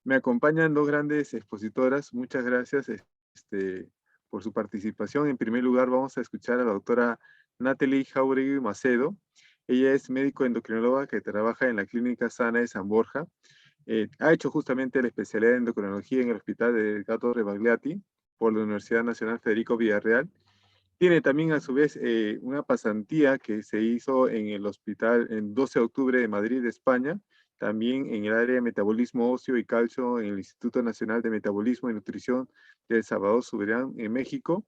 Me acompañan dos grandes expositoras. Muchas gracias por su participación. En primer lugar, vamos a escuchar a la doctora Nathalie Jáuregui Macedo. Ella es médico endocrinóloga que trabaja en la Clínica Sana de San Borja. Ha hecho justamente la especialidad de endocrinología en el Hospital de Gato Rebagliati por la Universidad Nacional Federico Villarreal. Tiene también a su vez una pasantía que se hizo en el hospital en 12 de octubre de Madrid, España, también en el área de metabolismo óseo y calcio en el Instituto Nacional de Metabolismo y Nutrición de Salvador Subirán en México.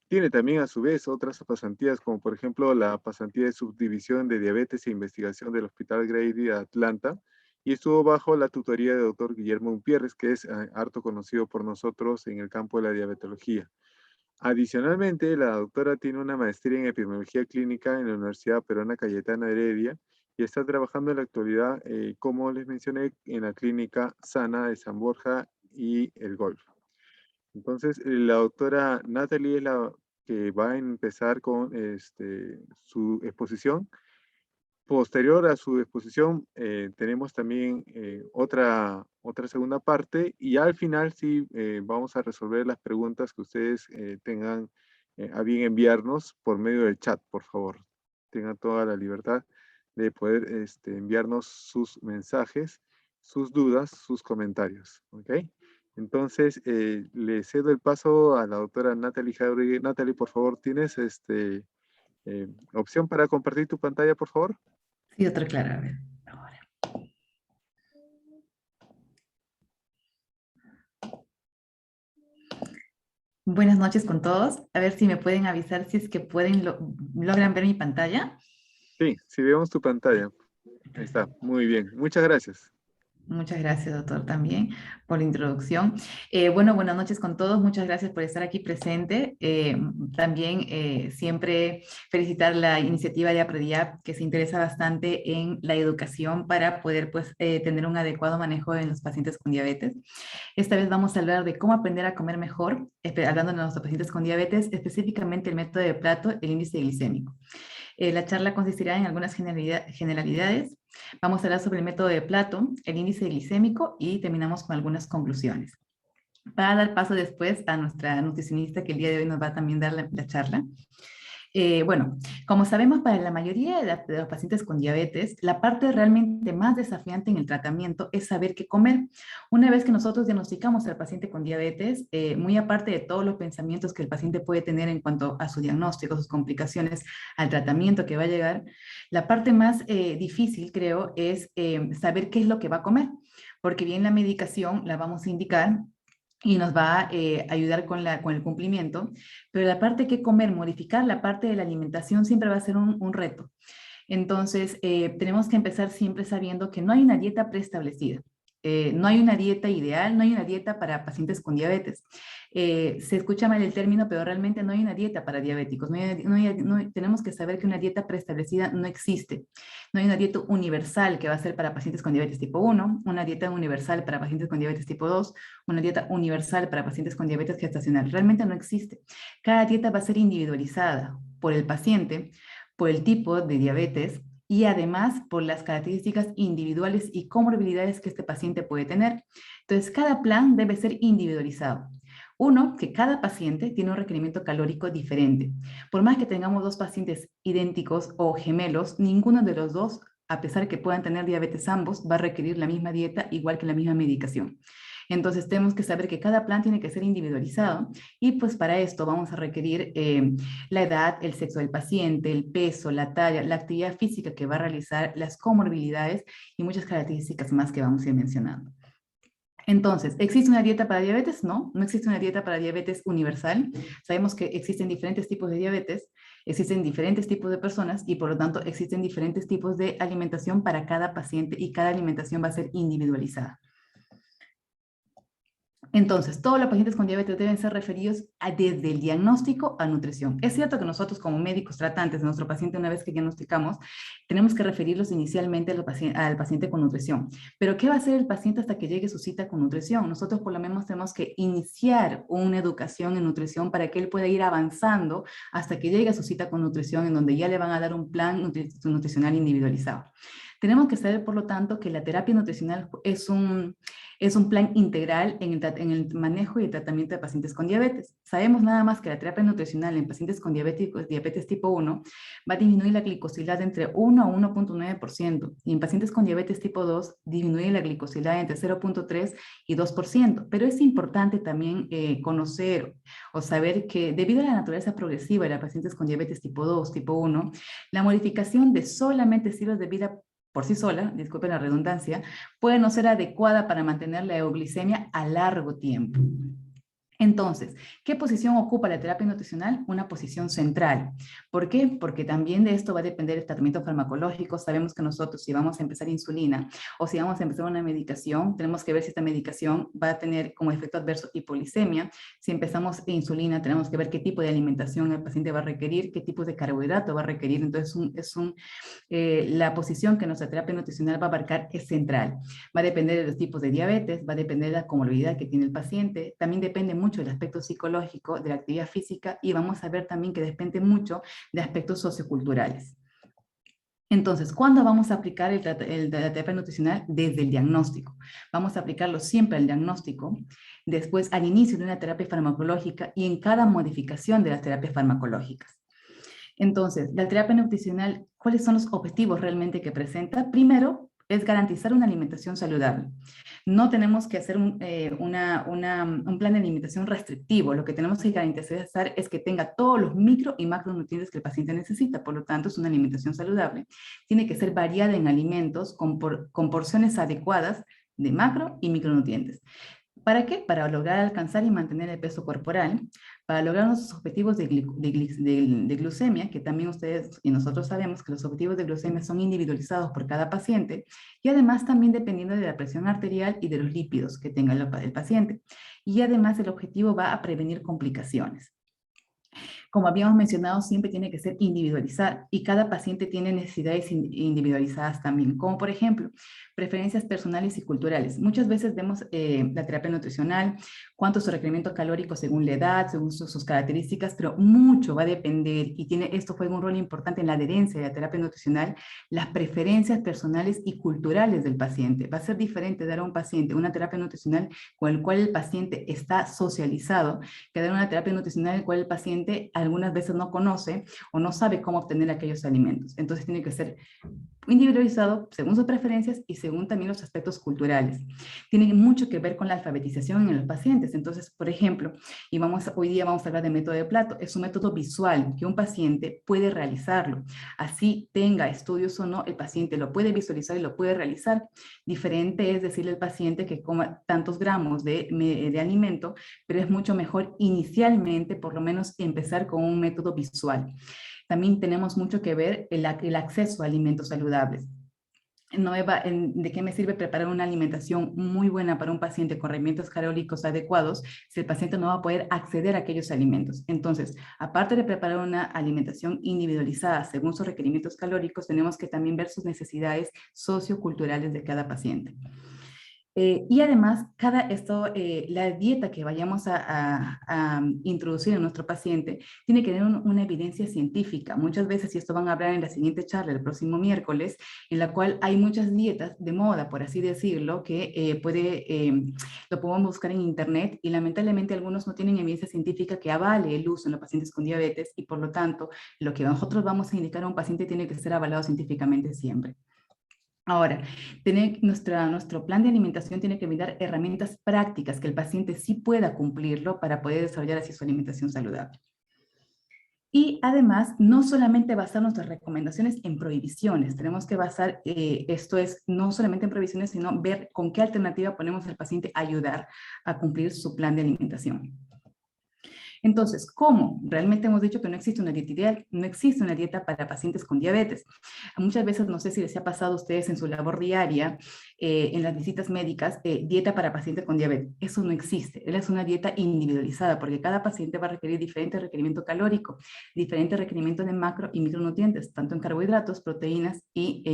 Tiene también a su vez otras pasantías, como por ejemplo la pasantía de subdivisión de diabetes e investigación del Hospital Grady de Atlanta, y estuvo bajo la tutoría del doctor Guillermo Umpierres, que es harto conocido por nosotros en el campo de la diabetología. Adicionalmente, la doctora tiene una maestría en epidemiología clínica en la Universidad Peruana Cayetana Heredia y está trabajando en la actualidad, como les mencioné, en la Clínica Sana de San Borja y el Golf. Entonces, la doctora Nathalie es la que va a empezar con su exposición. Posterior a su exposición, tenemos también otra segunda parte, y al final sí vamos a resolver las preguntas que ustedes tengan a bien enviarnos por medio del chat, por favor. Tengan toda la libertad de poder enviarnos sus mensajes, sus dudas, sus comentarios. ¿Ok? Entonces, le cedo el paso a la doctora Nathalie Jauregui. Nathalie, por favor, ¿tienes opción para compartir tu pantalla, por favor? Sí, otra clara, a ver, ahora. Buenas noches con todos. A ver si me pueden avisar si es que logran ver mi pantalla. Sí, si vemos tu pantalla. Ahí está, muy bien. Muchas gracias. Muchas gracias, doctor, también por la introducción. Bueno, buenas noches con todos. Muchas gracias por estar aquí presente. También siempre felicitar la iniciativa de APREDIAP, que se interesa bastante en la educación para poder pues, tener un adecuado manejo en los pacientes con diabetes. Esta vez vamos a hablar de cómo aprender a comer mejor, hablando de nuestros pacientes con diabetes, específicamente el método de Plato, el índice glicémico. La charla consistirá en algunas generalidades. Vamos a hablar sobre el método de Plato, el índice glicémico y terminamos con algunas conclusiones. Para dar paso después a nuestra nutricionista que el día de hoy nos va a también dar la charla. Bueno, como sabemos, para la mayoría de los pacientes con diabetes, la parte realmente más desafiante en el tratamiento es saber qué comer. Una vez que nosotros diagnosticamos al paciente con diabetes, muy aparte de todos los pensamientos que el paciente puede tener en cuanto a su diagnóstico, sus complicaciones, al tratamiento que va a llegar, la parte más difícil, creo, es saber qué es lo que va a comer, porque bien la medicación la vamos a indicar y nos va a ayudar con el cumplimiento, pero la parte que comer, modificar la parte de la alimentación siempre va a ser un reto. Entonces, tenemos que empezar siempre sabiendo que no hay una dieta preestablecida. No hay una dieta ideal, no hay una dieta para pacientes con diabetes. Se escucha mal el término, pero realmente no hay una dieta para diabéticos. Tenemos que saber que una dieta preestablecida no existe. No hay una dieta universal que va a ser para pacientes con diabetes tipo 1, una dieta universal para pacientes con diabetes tipo 2, una dieta universal para pacientes con diabetes gestacional. Realmente no existe. Cada dieta va a ser individualizada por el paciente, por el tipo de diabetes y además por las características individuales y comorbilidades que este paciente puede tener. Entonces, cada plan debe ser individualizado. Uno, que cada paciente tiene un requerimiento calórico diferente. Por más que tengamos dos pacientes idénticos o gemelos, ninguno de los dos, a pesar de que puedan tener diabetes ambos, va a requerir la misma dieta igual que la misma medicación. Entonces tenemos que saber que cada plan tiene que ser individualizado y pues para esto vamos a requerir la edad, el sexo del paciente, el peso, la talla, la actividad física que va a realizar, las comorbilidades y muchas características más que vamos a ir mencionando. Entonces, ¿existe una dieta para diabetes? No, no existe una dieta para diabetes universal. Sabemos que existen diferentes tipos de diabetes, existen diferentes tipos de personas y por lo tanto existen diferentes tipos de alimentación para cada paciente y cada alimentación va a ser individualizada. Entonces, todos los pacientes con diabetes deben ser referidos desde el diagnóstico a nutrición. Es cierto que nosotros como médicos tratantes de nuestro paciente, una vez que diagnosticamos, tenemos que referirlos inicialmente al paciente con nutrición. Pero ¿qué va a hacer el paciente hasta que llegue su cita con nutrición? Nosotros por lo menos tenemos que iniciar una educación en nutrición para que él pueda ir avanzando hasta que llegue a su cita con nutrición, en donde ya le van a dar un plan nutricional individualizado. Tenemos que saber, por lo tanto, que la terapia nutricional es un plan integral en el manejo y el tratamiento de pacientes con diabetes. Sabemos nada más que la terapia nutricional en pacientes con diabetes tipo 1 va a disminuir la glicosilada entre 1 a 1,9% y en pacientes con diabetes tipo 2 disminuye la glicosilada entre 0,3 y 2%. Pero es importante también conocer o saber que debido a la naturaleza progresiva de los pacientes con diabetes tipo 2, tipo 1, la modificación de solamente estilos de vida por sí sola, disculpen la redundancia, puede no ser adecuada para mantener la euglicemia a largo tiempo. Entonces, ¿qué posición ocupa la terapia nutricional? Una posición central. ¿Por qué? Porque también de esto va a depender el tratamiento farmacológico. Sabemos que nosotros, si vamos a empezar insulina o si vamos a empezar una medicación, tenemos que ver si esta medicación va a tener como efecto adverso hipoglicemia. Si empezamos insulina, tenemos que ver qué tipo de alimentación el paciente va a requerir, qué tipo de carbohidrato va a requerir. Entonces, la posición que nuestra terapia nutricional va a abarcar es central. Va a depender de los tipos de diabetes, va a depender de la comorbilidad que tiene el paciente, también depende mucho del aspecto psicológico, de la actividad física y vamos a ver también que depende mucho de aspectos socioculturales. Entonces, ¿cuándo vamos a aplicar la terapia nutricional? Desde el diagnóstico. Vamos a aplicarlo siempre al diagnóstico, después al inicio de una terapia farmacológica y en cada modificación de las terapias farmacológicas. Entonces, la terapia nutricional, ¿cuáles son los objetivos realmente que presenta? Primero, es garantizar una alimentación saludable. No tenemos que hacer un plan de alimentación restrictivo. Lo que tenemos que garantizar es que tenga todos los micro y macronutrientes que el paciente necesita. Por lo tanto, es una alimentación saludable. Tiene que ser variada en alimentos con porciones adecuadas de macro y micronutrientes. ¿Para qué? Para lograr alcanzar y mantener el peso corporal, para lograr nuestros objetivos de glucemia, que también ustedes y nosotros sabemos que los objetivos de glucemia son individualizados por cada paciente, y además también dependiendo de la presión arterial y de los lípidos que tenga el paciente. Y además el objetivo va a prevenir complicaciones. Como habíamos mencionado, siempre tiene que ser individualizar y cada paciente tiene necesidades individualizadas también, como por ejemplo, preferencias personales y culturales. Muchas veces vemos la terapia nutricional, cuánto es su requerimiento calórico según la edad, según sus características, pero mucho va a depender y esto juega un rol importante en la adherencia de la terapia nutricional, las preferencias personales y culturales del paciente. Va a ser diferente dar a un paciente una terapia nutricional con el cual el paciente está socializado que dar una terapia nutricional en la cual el paciente algunas veces no conoce o no sabe cómo obtener aquellos alimentos. Entonces tiene que ser individualizado según sus preferencias y según también los aspectos culturales. Tiene mucho que ver con la alfabetización en los pacientes. Entonces, por ejemplo, hoy día vamos a hablar de método de plato, es un método visual que un paciente puede realizarlo. Así tenga estudios o no, el paciente lo puede visualizar y lo puede realizar. Diferente es decirle al paciente que coma tantos gramos de alimento, pero es mucho mejor inicialmente, por lo menos, empezar con un método visual. También tenemos mucho que ver el acceso a alimentos saludables. ¿De qué me sirve preparar una alimentación muy buena para un paciente con requerimientos calóricos adecuados si el paciente no va a poder acceder a aquellos alimentos? Entonces, aparte de preparar una alimentación individualizada según sus requerimientos calóricos, tenemos que también ver sus necesidades socioculturales de cada paciente. Y además, la dieta que vayamos a introducir en nuestro paciente tiene que tener una evidencia científica. Muchas veces, y esto van a hablar en la siguiente charla el próximo miércoles, en la cual hay muchas dietas de moda, por así decirlo, que lo podemos buscar en internet y lamentablemente algunos no tienen evidencia científica que avale el uso en los pacientes con diabetes y por lo tanto, lo que nosotros vamos a indicar a un paciente tiene que ser avalado científicamente siempre. Ahora, nuestro plan de alimentación tiene que brindar herramientas prácticas que el paciente sí pueda cumplirlo para poder desarrollar así su alimentación saludable. Y además, no solamente basar nuestras recomendaciones en prohibiciones, tenemos que basar, no solamente en prohibiciones, sino ver con qué alternativa ponemos al paciente a ayudar a cumplir su plan de alimentación. Entonces, ¿cómo? Realmente hemos dicho que no existe una dieta ideal, no existe una dieta para pacientes con diabetes. Muchas veces, no sé si les ha pasado a ustedes en su labor diaria, en las visitas médicas, dieta para pacientes con diabetes. Eso no existe. Es una dieta individualizada porque cada paciente va a requerir diferente requerimiento calórico, diferentes requerimientos de macro y micronutrientes, tanto en carbohidratos, proteínas y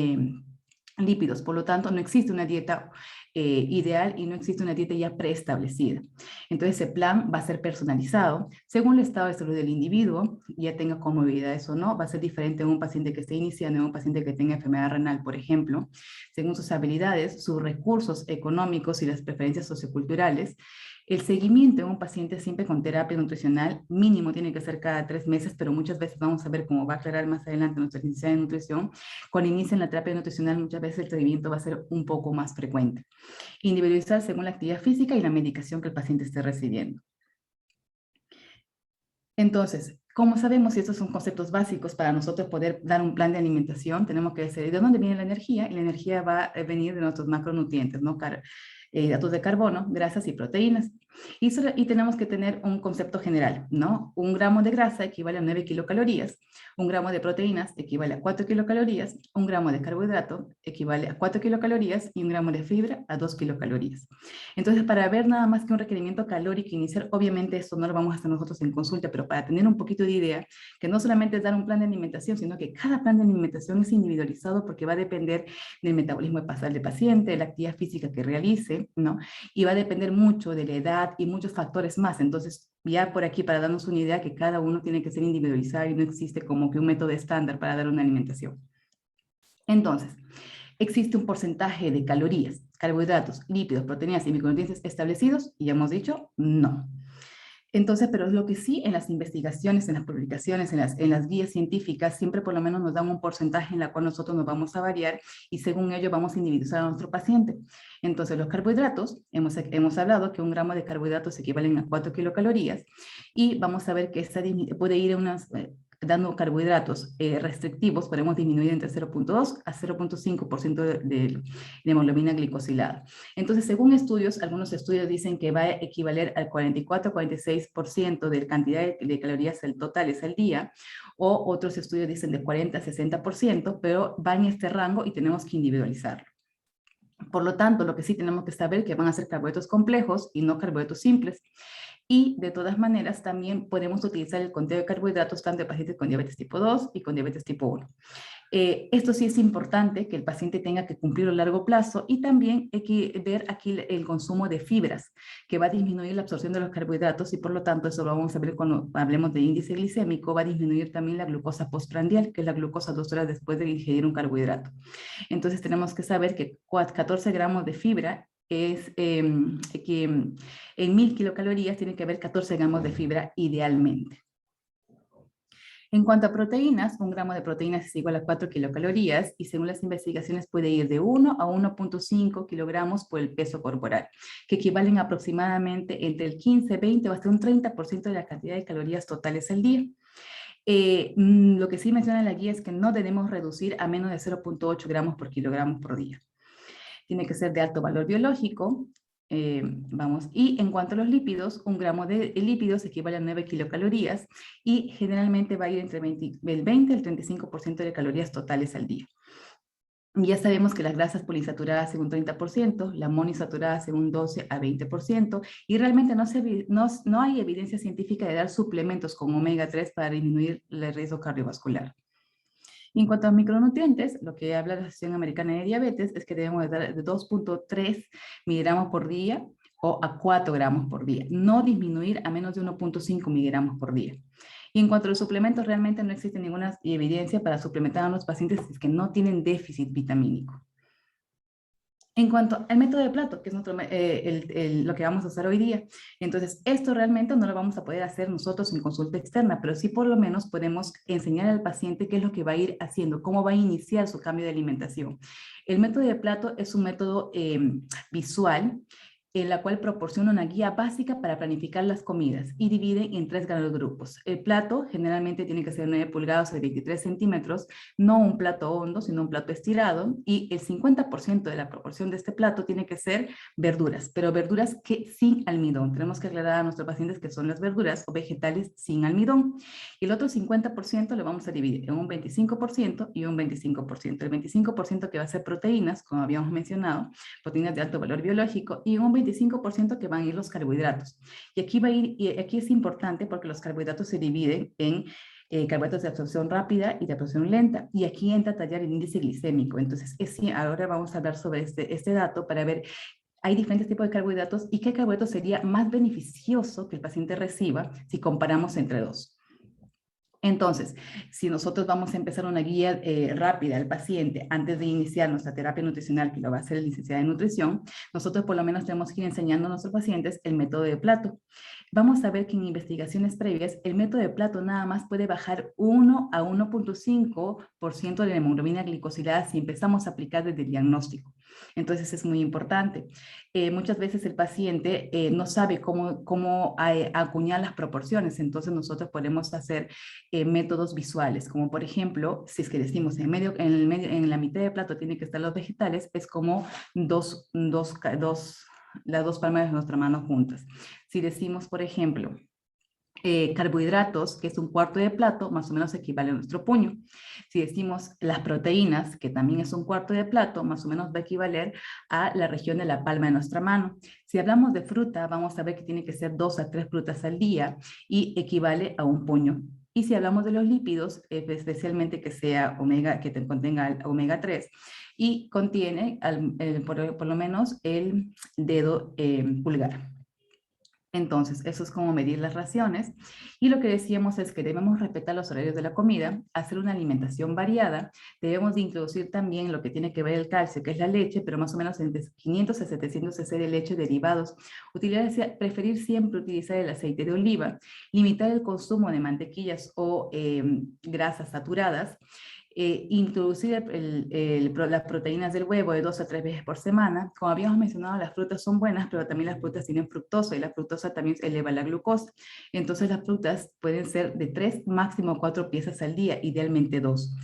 lípidos. Por lo tanto, no existe una dieta ideal y no existe una dieta ya preestablecida. Entonces, ese plan va a ser personalizado según el estado de salud del individuo, ya tenga comorbilidades o no. Va a ser diferente en un paciente que esté iniciando, en un paciente que tenga enfermedad renal, por ejemplo, según sus habilidades, sus recursos económicos y las preferencias socioculturales. El seguimiento en un paciente siempre con terapia nutricional mínimo tiene que ser cada 3 meses, pero muchas veces vamos a ver, cómo va a aclarar más adelante nuestra licenciada de nutrición, cuando inicien la terapia nutricional muchas veces el seguimiento va a ser un poco más frecuente. Individualizar según la actividad física y la medicación que el paciente esté recibiendo. Entonces, ¿cómo sabemos si estos son conceptos básicos para nosotros poder dar un plan de alimentación? Tenemos que decir, ¿de dónde viene la energía? Y la energía va a venir de nuestros macronutrientes, ¿no? Hidratos de carbono, grasas y proteínas. Y tenemos que tener un concepto general, ¿no? 1 gramo de grasa equivale a 9 kilocalorías, 1 gramo de proteínas equivale a 4 kilocalorías, 1 gramo de carbohidrato equivale a 4 kilocalorías y 1 gramo de fibra a 2 kilocalorías. Entonces, para ver nada más que un requerimiento calórico inicial, obviamente esto no lo vamos a hacer nosotros en consulta, pero para tener un poquito de idea, que no solamente es dar un plan de alimentación, sino que cada plan de alimentación es individualizado porque va a depender del metabolismo basal del paciente, de la actividad física que realice, ¿no? Y va a depender mucho de la edad y muchos factores más. Entonces, ya por aquí, para darnos una idea, que cada uno tiene que ser individualizado y no existe como que un método estándar para dar una alimentación. Entonces, existe un porcentaje de calorías, carbohidratos, lípidos, proteínas y micronutrientes establecidos, y ya hemos dicho, no. Entonces, pero es lo que sí, en las investigaciones, en las publicaciones, en las guías científicas, siempre por lo menos nos dan un porcentaje en la cual nosotros nos vamos a variar y según ello vamos a individualizar a nuestro paciente. Entonces, los carbohidratos, hemos hablado que 1 gramo de carbohidratos equivalen a 4 kilocalorías y vamos a ver que esta puede ir a unas... dando carbohidratos restrictivos, podemos disminuir entre 0.2 a 0.5% de hemoglobina glicosilada. Entonces, según estudios, algunos estudios dicen que va a equivaler al 44-46% de la cantidad de calorías totales al día, o otros estudios dicen de 40 a 60%, pero va en este rango y tenemos que individualizarlo. Por lo tanto, lo que sí tenemos que saber es que van a ser carbohidratos complejos y no carbohidratos simples. Y de todas maneras también podemos utilizar el conteo de carbohidratos tanto en pacientes con diabetes tipo 2 y con diabetes tipo 1. Esto sí es importante que el paciente tenga que cumplir a largo plazo y también hay que ver aquí el consumo de fibras, que va a disminuir la absorción de los carbohidratos y por lo tanto eso lo vamos a ver cuando hablemos de índice glicémico, va a disminuir también la glucosa postprandial, que es la glucosa 2 horas después de ingerir un carbohidrato. Entonces tenemos que saber que 14 gramos de fibra es que en 1000 kilocalorías tiene que haber 14 gramos de fibra idealmente. En cuanto a proteínas, 1 gramo de proteínas es igual a 4 kilocalorías y según las investigaciones puede ir de 1 a 1.5 kilogramos por el peso corporal, que equivalen aproximadamente entre el 15, 20 o hasta un 30% de la cantidad de calorías totales al día. Lo que sí menciona la guía es que no debemos reducir a menos de 0.8 gramos por kilogramo por día. Tiene que ser de alto valor biológico. Y en cuanto a los lípidos, 1 gramo de lípidos equivale a 9 kilocalorías y generalmente va a ir entre el 20 y el 35% de calorías totales al día. Ya sabemos que las grasas poliinsaturadas en un 30%, la monoinsaturadas en un 12 a 20%, y realmente no hay evidencia científica de dar suplementos con omega 3 para disminuir el riesgo cardiovascular. Y en cuanto a micronutrientes, lo que habla la Asociación Americana de Diabetes es que debemos dar de 2.3 miligramos por día o a 4 gramos por día, no disminuir a menos de 1.5 miligramos por día. Y en cuanto a los suplementos, realmente no existe ninguna evidencia para suplementar a los pacientes que no tienen déficit vitamínico. En cuanto al método de Plato, que es lo que vamos a hacer hoy día, entonces esto realmente no lo vamos a poder hacer nosotros en consulta externa, pero sí por lo menos podemos enseñar al paciente qué es lo que va a ir haciendo, cómo va a iniciar su cambio de alimentación. El método de Plato es un método visual, en la cual proporciona una guía básica para planificar las comidas y divide en 3 grandes grupos. El plato generalmente tiene que ser 9 pulgadas o 23 centímetros, no un plato hondo, sino un plato estirado, y el 50% de la proporción de este plato tiene que ser verduras, pero verduras sin almidón. Tenemos que aclarar a nuestros pacientes que son las verduras o vegetales sin almidón. Y el otro 50% lo vamos a dividir en un 25% y un 25%. El 25% que va a ser proteínas, como habíamos mencionado, proteínas de alto valor biológico, y un 25% que van a ir los carbohidratos. Y aquí es importante porque los carbohidratos se dividen en carbohidratos de absorción rápida y de absorción lenta. Y aquí entra a tallar el índice glicémico. Entonces, ahora vamos a hablar sobre este dato para ver, hay diferentes tipos de carbohidratos y qué carbohidrato sería más beneficioso que el paciente reciba si comparamos entre dos. Entonces, si nosotros vamos a empezar una guía rápida al paciente antes de iniciar nuestra terapia nutricional, que lo va a hacer el licenciado en nutrición, nosotros por lo menos tenemos que ir enseñando a nuestros pacientes el método de Plato. Vamos a ver que en investigaciones previas, el método de Plato nada más puede bajar 1 a 1.5% de la hemoglobina glicosilada si empezamos a aplicar desde el diagnóstico. Entonces es muy importante. Muchas veces el paciente no sabe cómo acuñar las proporciones, entonces nosotros podemos hacer métodos visuales, como por ejemplo, si es que decimos en la mitad de plato tienen que estar los vegetales, es como las dos palmas de nuestra mano juntas. Si decimos, por ejemplo, carbohidratos, que es un cuarto de plato, más o menos equivale a nuestro puño. Si decimos las proteínas, que también es un cuarto de plato, más o menos va a equivaler a la región de la palma de nuestra mano. Si hablamos de fruta, vamos a ver que tiene que ser 2 a 3 frutas al día y equivale a un puño. Y si hablamos de los lípidos, especialmente que contenga omega 3, y contiene por lo menos el dedo pulgar. Entonces, eso es como medir las raciones. Y lo que decíamos es que debemos respetar los horarios de la comida, hacer una alimentación variada. Debemos de introducir también lo que tiene que ver el calcio, que es la leche, pero más o menos entre 500 a 700 cc de leche derivados. Preferir siempre utilizar el aceite de oliva. Limitar el consumo de mantequillas o grasas saturadas. Introducir las proteínas del huevo de 2 a 3 veces por semana. Como habíamos mencionado, las frutas son buenas, pero también las frutas tienen fructosa y la fructosa también eleva la glucosa. Entonces las frutas pueden ser de 3, máximo 4 piezas al día, idealmente 2.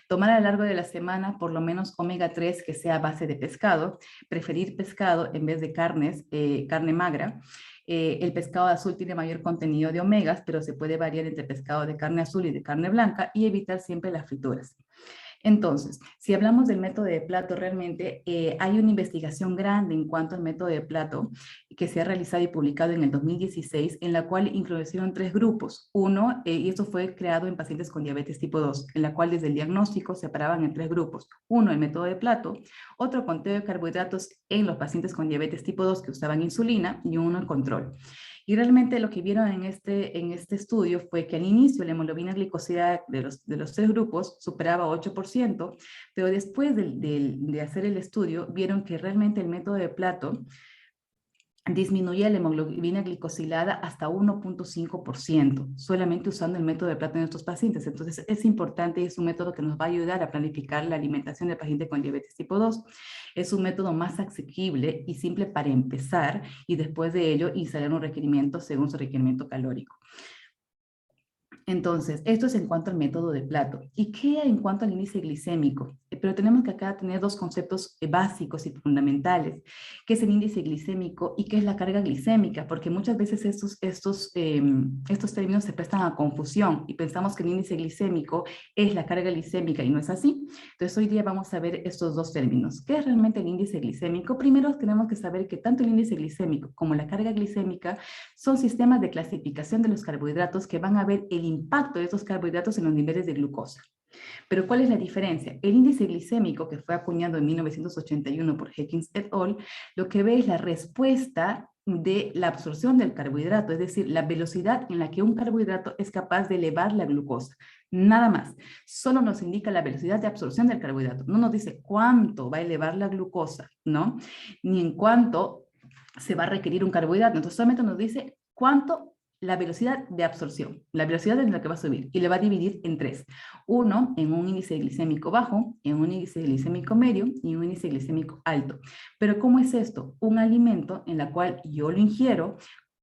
Tomar a lo largo de la semana por lo menos omega 3 que sea a base de pescado, preferir pescado en vez de carne magra. El pescado azul tiene mayor contenido de omegas, pero se puede variar entre pescado de carne azul y de carne blanca y evitar siempre las frituras. Entonces, si hablamos del método de Plato, realmente hay una investigación grande en cuanto al método de Plato que se ha realizado y publicado en el 2016, en la cual incluyeron 3 grupos. Uno, y esto fue creado en pacientes con diabetes tipo 2, en la cual desde el diagnóstico se separaban en 3 grupos. Uno, el método de Plato, otro, conteo de carbohidratos en los pacientes con diabetes tipo 2 que usaban insulina y uno, el control. Y realmente lo que vieron en este estudio fue que al inicio la hemoglobina glicosilada de los 3 grupos superaba 8%, pero después de hacer el estudio vieron que realmente el método de Plato disminuye la hemoglobina glicosilada hasta 1.5%, solamente usando el método de Plato en estos pacientes. Entonces es importante y es un método que nos va a ayudar a planificar la alimentación del paciente con diabetes tipo 2. Es un método más asequible y simple para empezar y después de ello instalar un requerimiento según su requerimiento calórico. Entonces, esto es en cuanto al método de Plato. ¿Y qué en cuanto al índice glicémico? Pero tenemos que acá tener 2 conceptos básicos y fundamentales, que es el índice glicémico y qué es la carga glicémica, porque muchas veces estos términos se prestan a confusión y pensamos que el índice glicémico es la carga glicémica y no es así. Entonces, hoy día vamos a ver estos 2 términos. ¿Qué es realmente el índice glicémico? Primero tenemos que saber que tanto el índice glicémico como la carga glicémica son sistemas de clasificación de los carbohidratos que van a ver el impacto de estos carbohidratos en los niveles de glucosa. Pero ¿cuál es la diferencia? El índice glicémico, que fue acuñado en 1981 por Hekins et al., lo que ve es la respuesta de la absorción del carbohidrato, es decir, la velocidad en la que un carbohidrato es capaz de elevar la glucosa. Nada más. Solo nos indica la velocidad de absorción del carbohidrato. No nos dice cuánto va a elevar la glucosa, ¿no? Ni en cuánto se va a requerir un carbohidrato. Entonces solamente nos dice cuánto, la velocidad de absorción, la velocidad en la que va a subir, y le va a dividir en 3. Uno, en un índice glicémico bajo, en un índice glicémico medio y un índice glicémico alto. Pero ¿cómo es esto? Un alimento en la cual yo lo ingiero,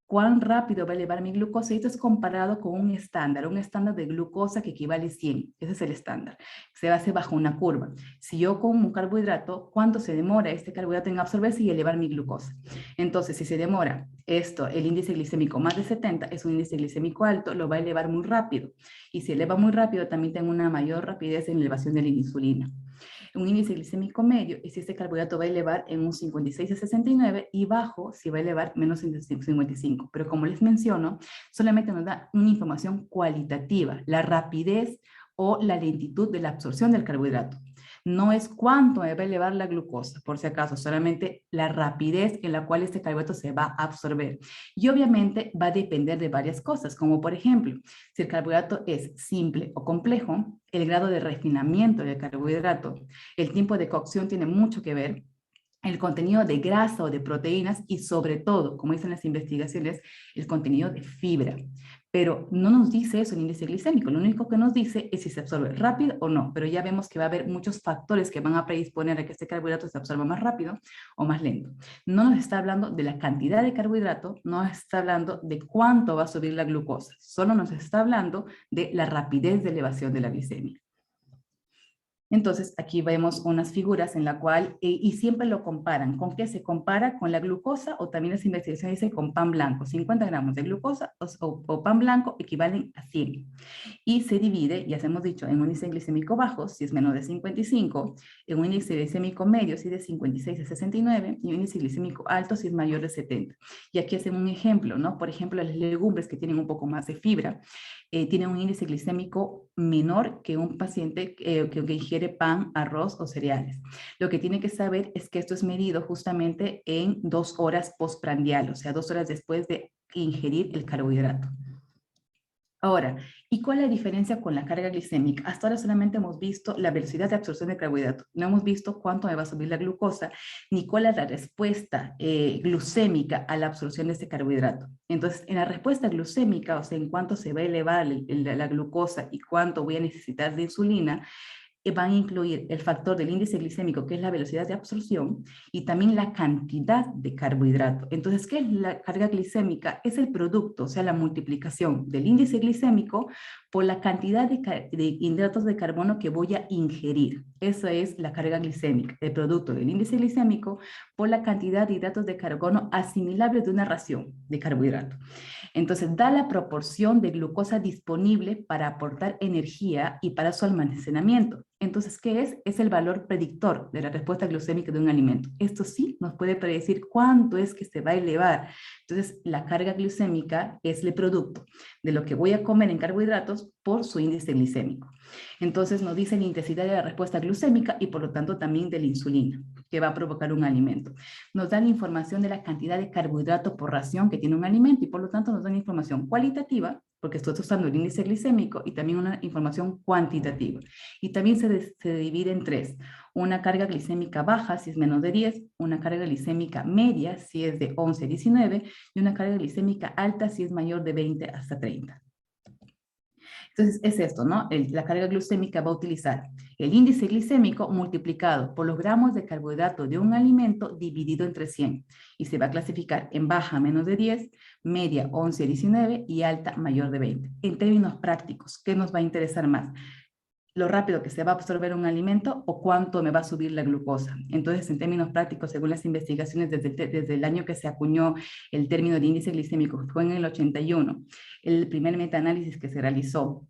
cuán rápido va a elevar mi glucosa, y esto es comparado con un estándar de glucosa que equivale a 100, ese es el estándar, se hace bajo una curva. Si yo como un carbohidrato, ¿cuánto se demora este carbohidrato en absorberse y elevar mi glucosa? Entonces, si se demora el índice glicémico más de 70, es un índice glicémico alto, lo va a elevar muy rápido, y si eleva muy rápido, también tengo una mayor rapidez en elevación de la insulina. Un índice glicémico medio es si este carbohidrato va a elevar en un 56 a 69 y bajo si va a elevar menos 55. Pero como les menciono, solamente nos da una información cualitativa, la rapidez o la lentitud de la absorción del carbohidrato. No es cuánto me va a elevar la glucosa, por si acaso, solamente la rapidez en la cual este carbohidrato se va a absorber. Y obviamente va a depender de varias cosas, como por ejemplo, si el carbohidrato es simple o complejo, el grado de refinamiento del carbohidrato, el tiempo de cocción tiene mucho que ver, el contenido de grasa o de proteínas y sobre todo, como dicen las investigaciones, el contenido de fibra. Pero no nos dice eso el índice glicémico, lo único que nos dice es si se absorbe rápido o no, pero ya vemos que va a haber muchos factores que van a predisponer a que este carbohidrato se absorba más rápido o más lento. No nos está hablando de la cantidad de carbohidrato, no nos está hablando de cuánto va a subir la glucosa, solo nos está hablando de la rapidez de elevación de la glicemia. Entonces, aquí vemos unas figuras en la cual, y siempre lo comparan. ¿Con qué se compara? Con la glucosa, o también las investigaciones dicen con pan blanco. 50 gramos de glucosa o pan blanco equivalen a 100. Y se divide, ya hemos dicho, en un índice glicémico bajo, si es menor de 55, en un índice glicémico medio, si es de 56 a 69, y un índice glicémico alto, si es mayor de 70. Y aquí hacen un ejemplo, ¿no? Por ejemplo, las legumbres que tienen un poco más de fibra, tienen un índice glicémico menor que un paciente que ingiere pan, arroz o cereales. Lo que tiene que saber es que esto es medido justamente en 2 horas postprandial, o sea, 2 horas después de ingerir el carbohidrato. Ahora, ¿y cuál es la diferencia con la carga glicémica? Hasta ahora solamente hemos visto la velocidad de absorción de carbohidratos. No hemos visto cuánto me va a subir la glucosa, ni cuál es la respuesta glucémica a la absorción de este carbohidrato. Entonces, en la respuesta glucémica, o sea, en cuánto se va a elevar la glucosa y cuánto voy a necesitar de insulina, van a incluir el factor del índice glicémico, que es la velocidad de absorción, y también la cantidad de carbohidrato. Entonces, ¿qué es la carga glicémica? Es el producto, o sea, la multiplicación del índice glicémico por la cantidad de hidratos de carbono que voy a ingerir. Eso es la carga glicémica, el producto del índice glicémico por la cantidad de hidratos de carbono asimilables de una ración de carbohidrato. Entonces, da la proporción de glucosa disponible para aportar energía y para su almacenamiento. Entonces, ¿qué es? Es el valor predictor de la respuesta glucémica de un alimento. Esto sí nos puede predecir cuánto es que se va a elevar. Entonces, la carga glucémica es el producto de lo que voy a comer en carbohidratos por su índice glicémico. Entonces, nos dice la intensidad de la respuesta glucémica y por lo tanto también de la insulina que va a provocar un alimento. Nos dan información de la cantidad de carbohidratos por ración que tiene un alimento y por lo tanto nos dan información cualitativa, porque estoy usando el índice glicémico, y también una información cuantitativa. Y también se divide en 3. Una carga glicémica baja, si es menos de 10, una carga glicémica media, si es de 11 a 19, y una carga glicémica alta, si es mayor de 20 hasta 30. Entonces, es esto, ¿no? La carga glucémica va a utilizar el índice glicémico multiplicado por los gramos de carbohidrato de un alimento dividido entre 100. Y se va a clasificar en baja menos de 10, media 11 a 19 y alta mayor de 20. En términos prácticos, ¿qué nos va a interesar más? Lo rápido que se va a absorber un alimento o cuánto me va a subir la glucosa. Entonces, en términos prácticos, según las investigaciones desde el año que se acuñó el término de índice glicémico, fue en el 81, el primer metaanálisis que se realizó,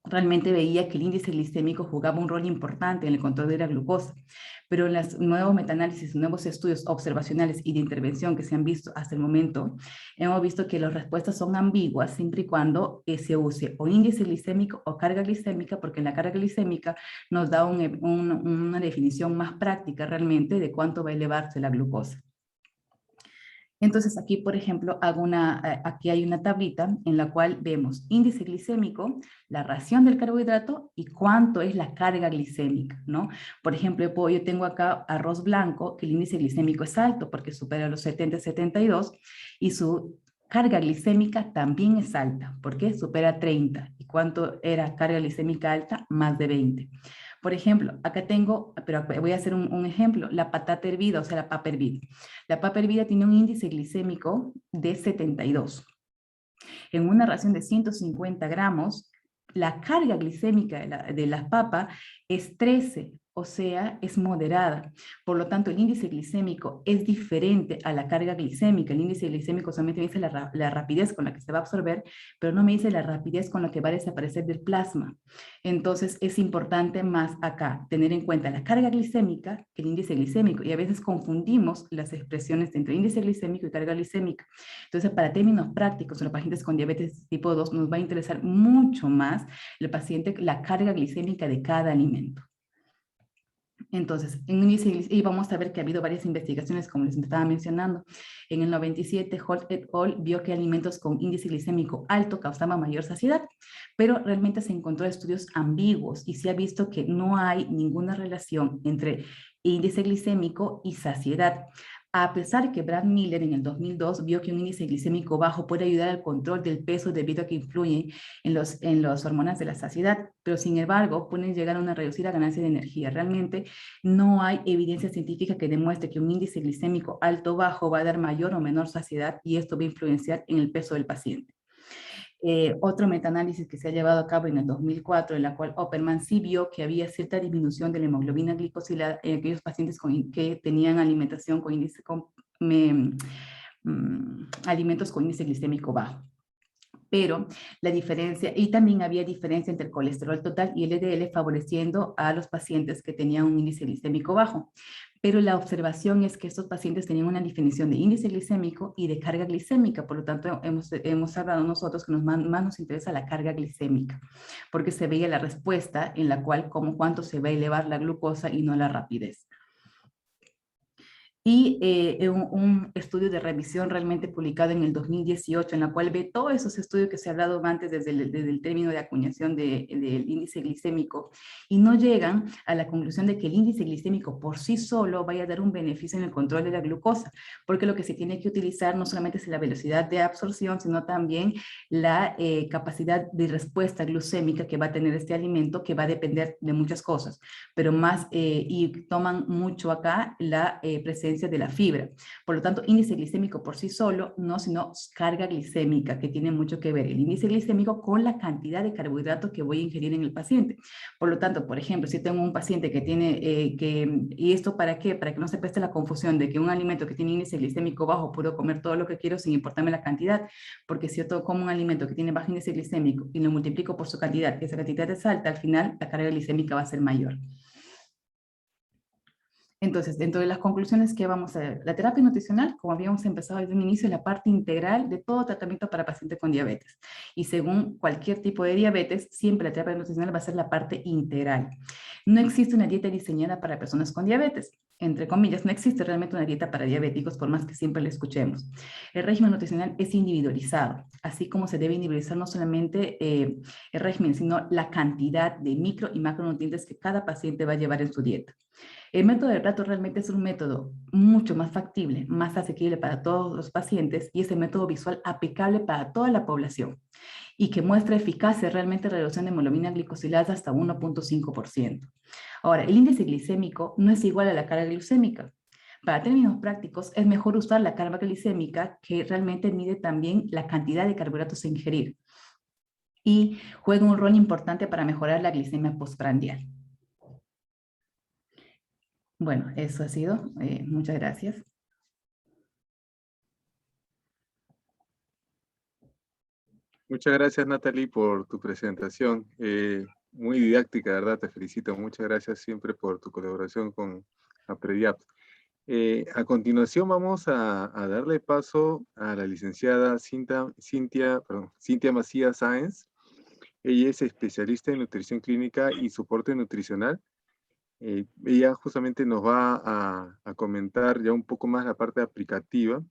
realmente veía que el índice glicémico jugaba un rol importante en el control de la glucosa. Pero en los nuevos metaanálisis, nuevos estudios observacionales y de intervención que se han visto hasta el momento, hemos visto que las respuestas son ambiguas siempre y cuando se use o índice glicémico o carga glicémica, porque en la carga glicémica nos da una definición más práctica realmente de cuánto va a elevarse la glucosa. Entonces aquí, por ejemplo, aquí hay una tablita en la cual vemos índice glicémico, la ración del carbohidrato y cuánto es la carga glicémica, ¿no? Por ejemplo, yo tengo acá arroz blanco, que el índice glicémico es alto porque supera los 70-72 y su carga glicémica también es alta porque supera 30. ¿Y cuánto era carga glicémica alta? Más de 20. Por ejemplo, acá tengo, pero voy a hacer un ejemplo, la patata hervida, o sea, la papa hervida. La papa hervida tiene un índice glicémico de 72. En una ración de 150 gramos, la carga glicémica de la papa es 13 o sea, es moderada. Por lo tanto, el índice glicémico es diferente a la carga glicémica. El índice glicémico solamente me dice la rapidez con la que se va a absorber, pero no me dice la rapidez con la que va a desaparecer del plasma. Entonces, es importante más acá tener en cuenta la carga glicémica que el índice glicémico, y a veces confundimos las expresiones entre índice glicémico y carga glicémica. Entonces, para términos prácticos, en los pacientes con diabetes tipo 2 nos va a interesar mucho más el paciente, la carga glicémica de cada alimento. Entonces, y vamos a ver que ha habido varias investigaciones, como les estaba mencionando. En el 97, Holt et al. Vio que alimentos con índice glicémico alto causaban mayor saciedad, pero realmente se encontró estudios ambiguos y se ha visto que no hay ninguna relación entre índice glicémico y saciedad. A pesar que Brad Miller en el 2002 vio que un índice glicémico bajo puede ayudar al control del peso debido a que influye en las hormonas de la saciedad, pero sin embargo pueden llegar a una reducida ganancia de energía. Realmente no hay evidencia científica que demuestre que un índice glicémico alto o bajo va a dar mayor o menor saciedad y esto va a influenciar en el peso del paciente. Otro metaanálisis que se ha llevado a cabo en el 2004, en la cual Opperman sí vio que había cierta disminución de la hemoglobina glicosilada en aquellos pacientes que tenían alimentación con índice alimentos con índice glicémico bajo. Pero la diferencia, y también había diferencia entre el colesterol total y el LDL, favoreciendo a los pacientes que tenían un índice glicémico bajo. Pero la observación es que estos pacientes tenían una definición de índice glicémico y de carga glicémica, por lo tanto hemos hablado nosotros que más nos interesa la carga glicémica, porque se veía la respuesta en la cual como cuánto se va a elevar la glucosa y no la rapidez. Y un estudio de revisión realmente publicado en el 2018, en la cual ve todos esos estudios que se ha hablado antes desde el término de acuñación del índice glicémico, y no llegan a la conclusión de que el índice glicémico por sí solo vaya a dar un beneficio en el control de la glucosa, porque lo que se tiene que utilizar no solamente es la velocidad de absorción, sino también la capacidad de respuesta glucémica que va a tener este alimento, que va a depender de muchas cosas, pero más, y toman mucho acá la presencia de la fibra. Por lo tanto, índice glicémico por sí solo, no, sino carga glicémica, que tiene mucho que ver el índice glicémico con la cantidad de carbohidratos que voy a ingerir en el paciente. Por lo tanto, por ejemplo, si tengo un paciente que tiene, ¿y esto para qué? Para que no se preste la confusión de que un alimento que tiene índice glicémico bajo puedo comer todo lo que quiero sin importarme la cantidad, porque si yo como un alimento que tiene bajo índice glicémico y lo multiplico por su cantidad, y esa cantidad es alta, al final la carga glicémica va a ser mayor. Entonces, dentro de las conclusiones que vamos a ver, la terapia nutricional, como habíamos empezado desde un inicio, es la parte integral de todo tratamiento para pacientes con diabetes. Y según cualquier tipo de diabetes, siempre la terapia nutricional va a ser la parte integral. No existe una dieta diseñada para personas con diabetes. Entre comillas, no existe realmente una dieta para diabéticos, por más que siempre la escuchemos. El régimen nutricional es individualizado, así como se debe individualizar no solamente el régimen, sino la cantidad de micro y macronutrientes que cada paciente va a llevar en su dieta. El método del plato realmente es un método mucho más factible, más asequible para todos los pacientes y es el método visual aplicable para toda la población y que muestra eficacia realmente reducción de hemoglobina glicosilada hasta 1.5%. Ahora, el índice glicémico no es igual a la carga glucémica. Para términos prácticos, es mejor usar la carga glicémica, que realmente mide también la cantidad de carbohidratos a ingerir y juega un rol importante para mejorar la glicemia postprandial. Bueno, eso ha sido. Muchas gracias. Muchas gracias, Natalie, por tu presentación. Muy didáctica, ¿verdad? Te felicito. Muchas gracias siempre por tu colaboración con APREDIAP. A continuación vamos a darle paso a la licenciada Cintia Macías Sáenz. Ella es especialista en nutrición clínica y soporte nutricional. Ella justamente nos va a comentar ya un poco más la parte aplicativa.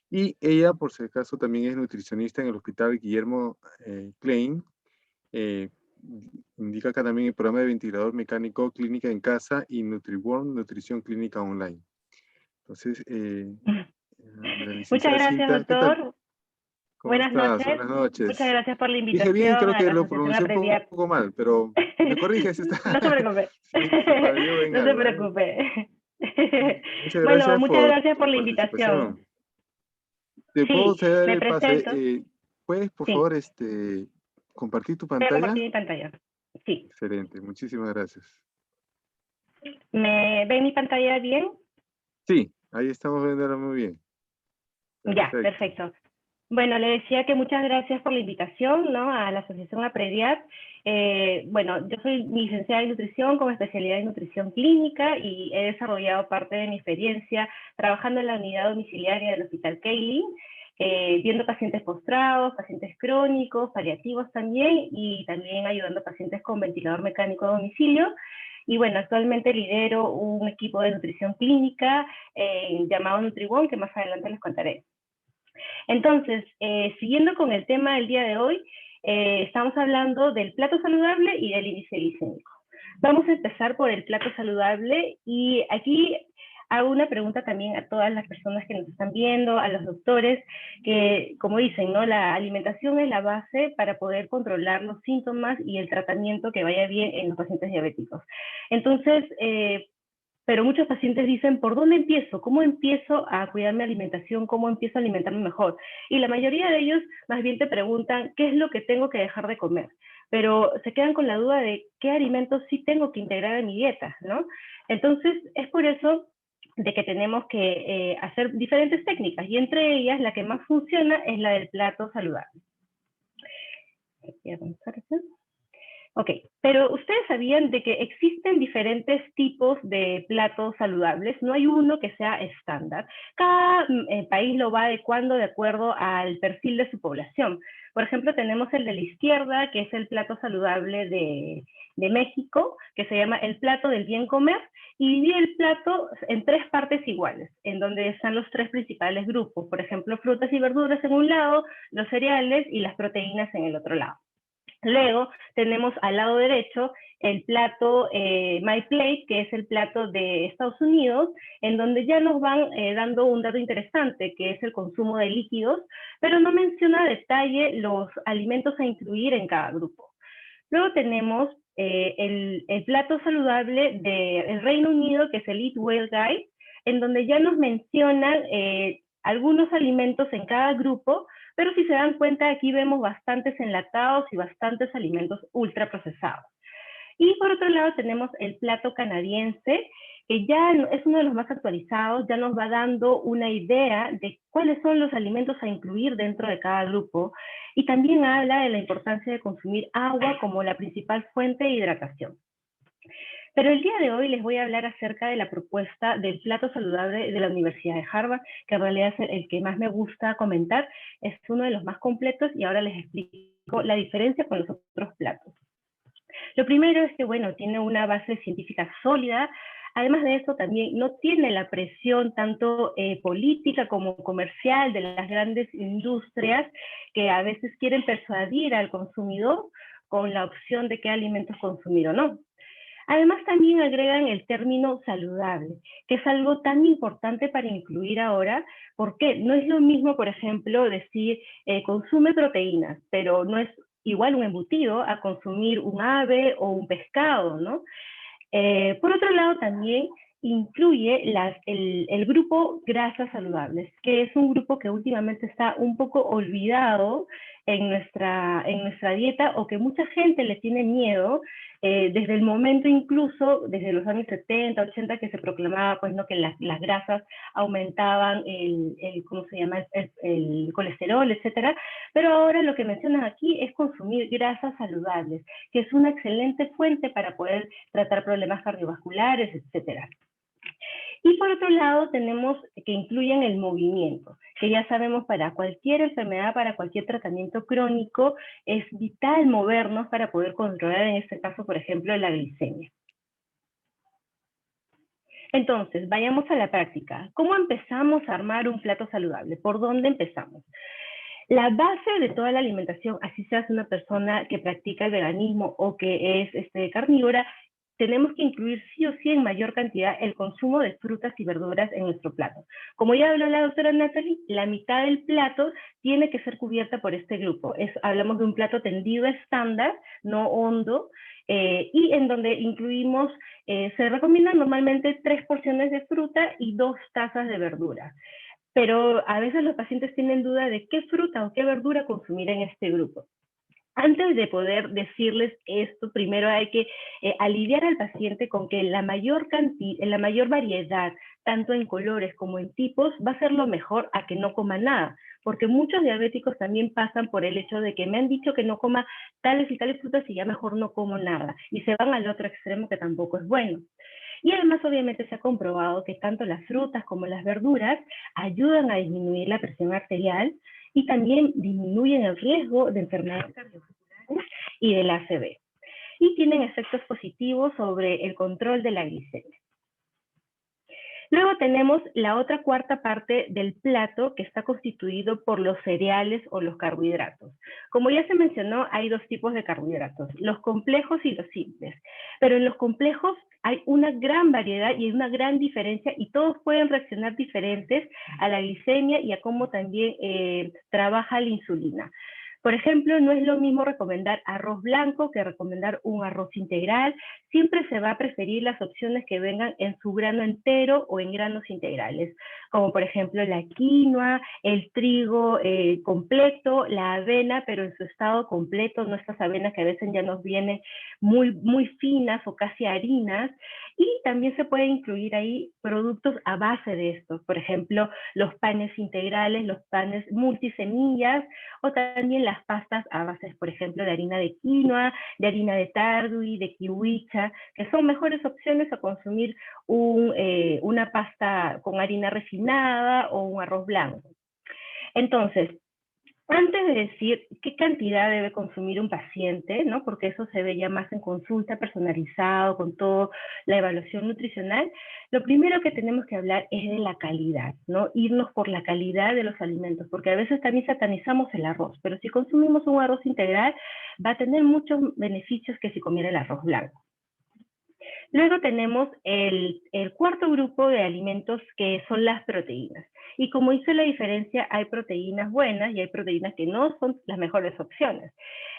Y ella, por si acaso, también es nutricionista en el Hospital Guillermo Klein. Indica acá también el programa de ventilador mecánico Clínica en Casa y NutriWorm, Nutrición Clínica Online. Entonces, la Muchas licenciada gracias, Cinta, ¿qué tal? doctor. ¿Cómo Buenas estás? noches. Buenas noches. Muchas gracias por la Dije bien, invitación creo a que la lo Asociación pronuncié un APREDIAP. poco mal, pero me corriges. No se preocupe. Sí, para que yo venga No se algo, ¿eh? preocupe. Muchas Bueno, gracias muchas por gracias por tu la invitación. participación. ¿Te puedo Sí, ceder me el pase? presento. ¿Puedes, por Sí, favor, compartir tu voy a pantalla? compartir mi pantalla. Sí. Excelente, muchísimas gracias. ¿Me ven mi pantalla bien? Sí, ahí estamos viéndola muy bien. Ya, Perfecto. perfecto. Bueno, le decía que muchas gracias por la invitación, ¿no?, a la Asociación APREDIAT. Bueno, yo soy licenciada en nutrición con especialidad en nutrición clínica y he desarrollado parte de mi experiencia trabajando en la unidad domiciliaria del Hospital Keirin, viendo pacientes postrados, pacientes crónicos, paliativos también, y también ayudando a pacientes con ventilador mecánico a domicilio. Y bueno, actualmente lidero un equipo de nutrición clínica llamado NutriOne, que más adelante les contaré. Entonces, siguiendo con el tema del día de hoy, estamos hablando del plato saludable y del índice glicémico. Vamos a empezar por el plato saludable y aquí hago una pregunta también a todas las personas que nos están viendo, a los doctores, que como dicen, ¿no?, la alimentación es la base para poder controlar los síntomas y el tratamiento que vaya bien en los pacientes diabéticos. Entonces, pero muchos pacientes dicen, ¿por dónde empiezo? ¿Cómo empiezo a cuidar mi alimentación? ¿Cómo empiezo a alimentarme mejor? Y la mayoría de ellos más bien te preguntan, ¿qué es lo que tengo que dejar de comer? Pero se quedan con la duda de qué alimentos sí tengo que integrar en mi dieta, ¿no? Entonces, es por eso de que tenemos que hacer diferentes técnicas, y entre ellas la que más funciona es la del plato saludable. Voy a avanzar acá. Ok, pero ¿ustedes sabían de que existen diferentes tipos de platos saludables? No hay uno que sea estándar. Cada país lo va adecuando de acuerdo al perfil de su población. Por ejemplo, tenemos el de la izquierda, que es el plato saludable de México, que se llama el plato del bien comer, y divide el plato en tres partes iguales, en donde están los tres principales grupos. Por ejemplo, frutas y verduras en un lado, los cereales y las proteínas en el otro lado. Luego tenemos al lado derecho el plato My Plate, que es el plato de Estados Unidos, en donde ya nos van dando un dato interesante, que es el consumo de líquidos, pero no menciona a detalle los alimentos a incluir en cada grupo. Luego tenemos el plato saludable del Reino Unido, que es el Eat Well Guide, en donde ya nos mencionan algunos alimentos en cada grupo, pero si se dan cuenta, aquí vemos bastantes enlatados y bastantes alimentos ultraprocesados. Y por otro lado tenemos el plato canadiense, que ya es uno de los más actualizados, ya nos va dando una idea de cuáles son los alimentos a incluir dentro de cada grupo, y también habla de la importancia de consumir agua como la principal fuente de hidratación. Pero el día de hoy les voy a hablar acerca de la propuesta del plato saludable de la Universidad de Harvard, que en realidad es el que más me gusta comentar, es uno de los más completos, y ahora les explico la diferencia con los otros platos. Lo primero es que, bueno, tiene una base científica sólida. Además de eso, también no tiene la presión tanto política como comercial de las grandes industrias, que a veces quieren persuadir al consumidor con la opción de qué alimentos consumir o no. Además, también agregan el término saludable, que es algo tan importante para incluir ahora, porque no es lo mismo, por ejemplo, decir consume proteínas, pero no es igual un embutido a consumir un ave o un pescado, ¿no? Por otro lado, también incluye el grupo grasas saludables, que es un grupo que últimamente está un poco olvidado en nuestra dieta, o que mucha gente le tiene miedo, desde el momento incluso, desde los años 70, 80, que se proclamaba pues, ¿no?, que las grasas aumentaban ¿cómo se llama?, el colesterol, etcétera. Pero ahora lo que mencionan aquí es consumir grasas saludables, que es una excelente fuente para poder tratar problemas cardiovasculares, etcétera. Y por otro lado tenemos que incluyen el movimiento, que ya sabemos para cualquier enfermedad, para cualquier tratamiento crónico, es vital movernos para poder controlar, en este caso, por ejemplo, la glicemia. Entonces, vayamos a la práctica. ¿Cómo empezamos a armar un plato saludable? ¿Por dónde empezamos? La base de toda la alimentación, así seas una persona que practica el veganismo o que es carnívora, tenemos que incluir sí o sí en mayor cantidad el consumo de frutas y verduras en nuestro plato. Como ya habló la doctora Natalie, la mitad del plato tiene que ser cubierta por este grupo. Hablamos de un plato tendido estándar, no hondo, y en donde incluimos, se recomiendan normalmente 3 porciones de fruta y 2 tazas de verdura. Pero a veces los pacientes tienen duda de qué fruta o qué verdura consumir en este grupo. Antes de poder decirles esto, primero hay que aliviar al paciente con que la mayor variedad, tanto en colores como en tipos, va a ser lo mejor a que no coma nada. Porque muchos diabéticos también pasan por el hecho de que me han dicho que no coma tales y tales frutas y ya mejor no como nada. Y se van al otro extremo, que tampoco es bueno. Y además, obviamente, se ha comprobado que tanto las frutas como las verduras ayudan a disminuir la presión arterial y también disminuyen el riesgo de enfermedades cardiovasculares y del ACV. Y tienen efectos positivos sobre el control de la glicemia. Luego tenemos la otra cuarta parte del plato, que está constituido por los cereales o los carbohidratos. Como ya se mencionó, hay dos tipos de carbohidratos, los complejos y los simples. Pero en los complejos hay una gran variedad y una gran diferencia, y todos pueden reaccionar diferentes a la glicemia y a cómo también trabaja la insulina. Por ejemplo, no es lo mismo recomendar arroz blanco que recomendar un arroz integral. Siempre se va a preferir las opciones que vengan en su grano entero o en granos integrales, como por ejemplo la quinoa, el trigo completo, la avena, pero en su estado completo, no estas avenas que a veces ya nos vienen muy finas o casi harinas. Y también se puede incluir ahí productos a base de estos, por ejemplo, los panes integrales, los panes multisemillas, o también las pastas a base, por ejemplo, de harina de quinoa, de harina de tardui, de kiwicha, que son mejores opciones a consumir una pasta con harina refinada o un arroz blanco. Entonces, antes de decir qué cantidad debe consumir un paciente, ¿no? Porque eso se ve ya más en consulta personalizado, con toda la evaluación nutricional, lo primero que tenemos que hablar es de la calidad, ¿no? Irnos por la calidad de los alimentos, porque a veces también satanizamos el arroz, pero si consumimos un arroz integral, va a tener muchos beneficios que si comiera el arroz blanco. Luego tenemos el cuarto grupo de alimentos, que son las proteínas. Y como hice la diferencia, hay proteínas buenas y hay proteínas que no son las mejores opciones.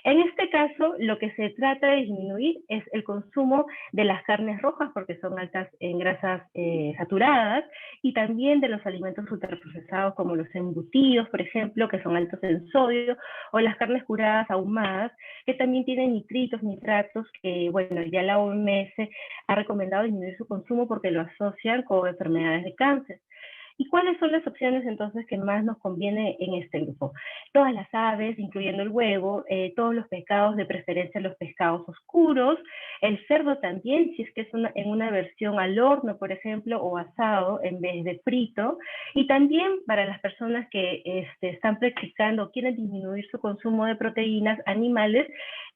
En este caso, lo que se trata de disminuir es el consumo de las carnes rojas, porque son altas en grasas saturadas, y también de los alimentos ultraprocesados, como los embutidos, por ejemplo, que son altos en sodio, o las carnes curadas ahumadas, que también tienen nitritos, nitratos, que, bueno, ya la OMS ha recomendado disminuir su consumo porque lo asocian con enfermedades de cáncer. ¿Y cuáles son las opciones entonces que más nos conviene en este grupo? Todas las aves, incluyendo el huevo, todos los pescados, de preferencia los pescados oscuros, el cerdo también, si es que es en una versión al horno, por ejemplo, o asado en vez de frito, y también para las personas que están practicando o quieren disminuir su consumo de proteínas animales,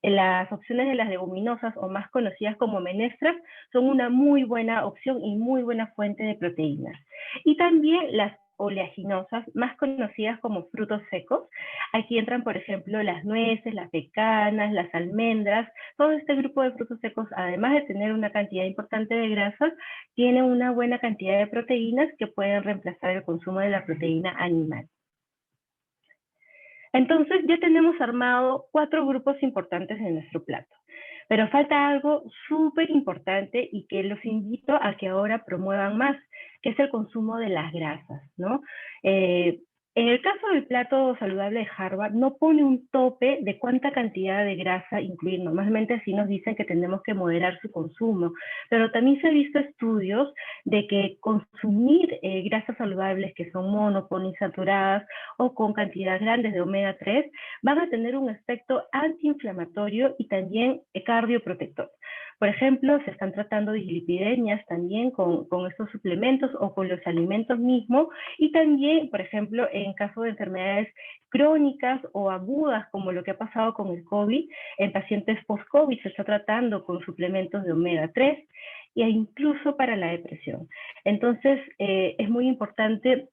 las opciones de las leguminosas, o más conocidas como menestras, son una muy buena opción y muy buena fuente de proteínas. Y también las oleaginosas, más conocidas como frutos secos. Aquí entran, por ejemplo, las nueces, las pecanas, las almendras. Todo este grupo de frutos secos, además de tener una cantidad importante de grasas, tiene una buena cantidad de proteínas que pueden reemplazar el consumo de la proteína animal. Entonces ya tenemos armado 4 grupos importantes en nuestro plato. Pero falta algo súper importante y que los invito a que ahora promuevan más, que es el consumo de las grasas, ¿no? En el caso del plato saludable de Harvard, no pone un tope de cuánta cantidad de grasa incluir. Normalmente sí nos dicen que tenemos que moderar su consumo, pero también se han visto estudios de que consumir grasas saludables que son monopolinsaturadas o con cantidades grandes de omega 3 van a tener un efecto antiinflamatorio y también cardioprotector. Por ejemplo, se están tratando dislipidemias también con estos suplementos o con los alimentos mismos, y también, por ejemplo, en caso de enfermedades crónicas o agudas, como lo que ha pasado con el COVID, en pacientes post-COVID se está tratando con suplementos de omega 3, e incluso para la depresión. Entonces, es muy importante,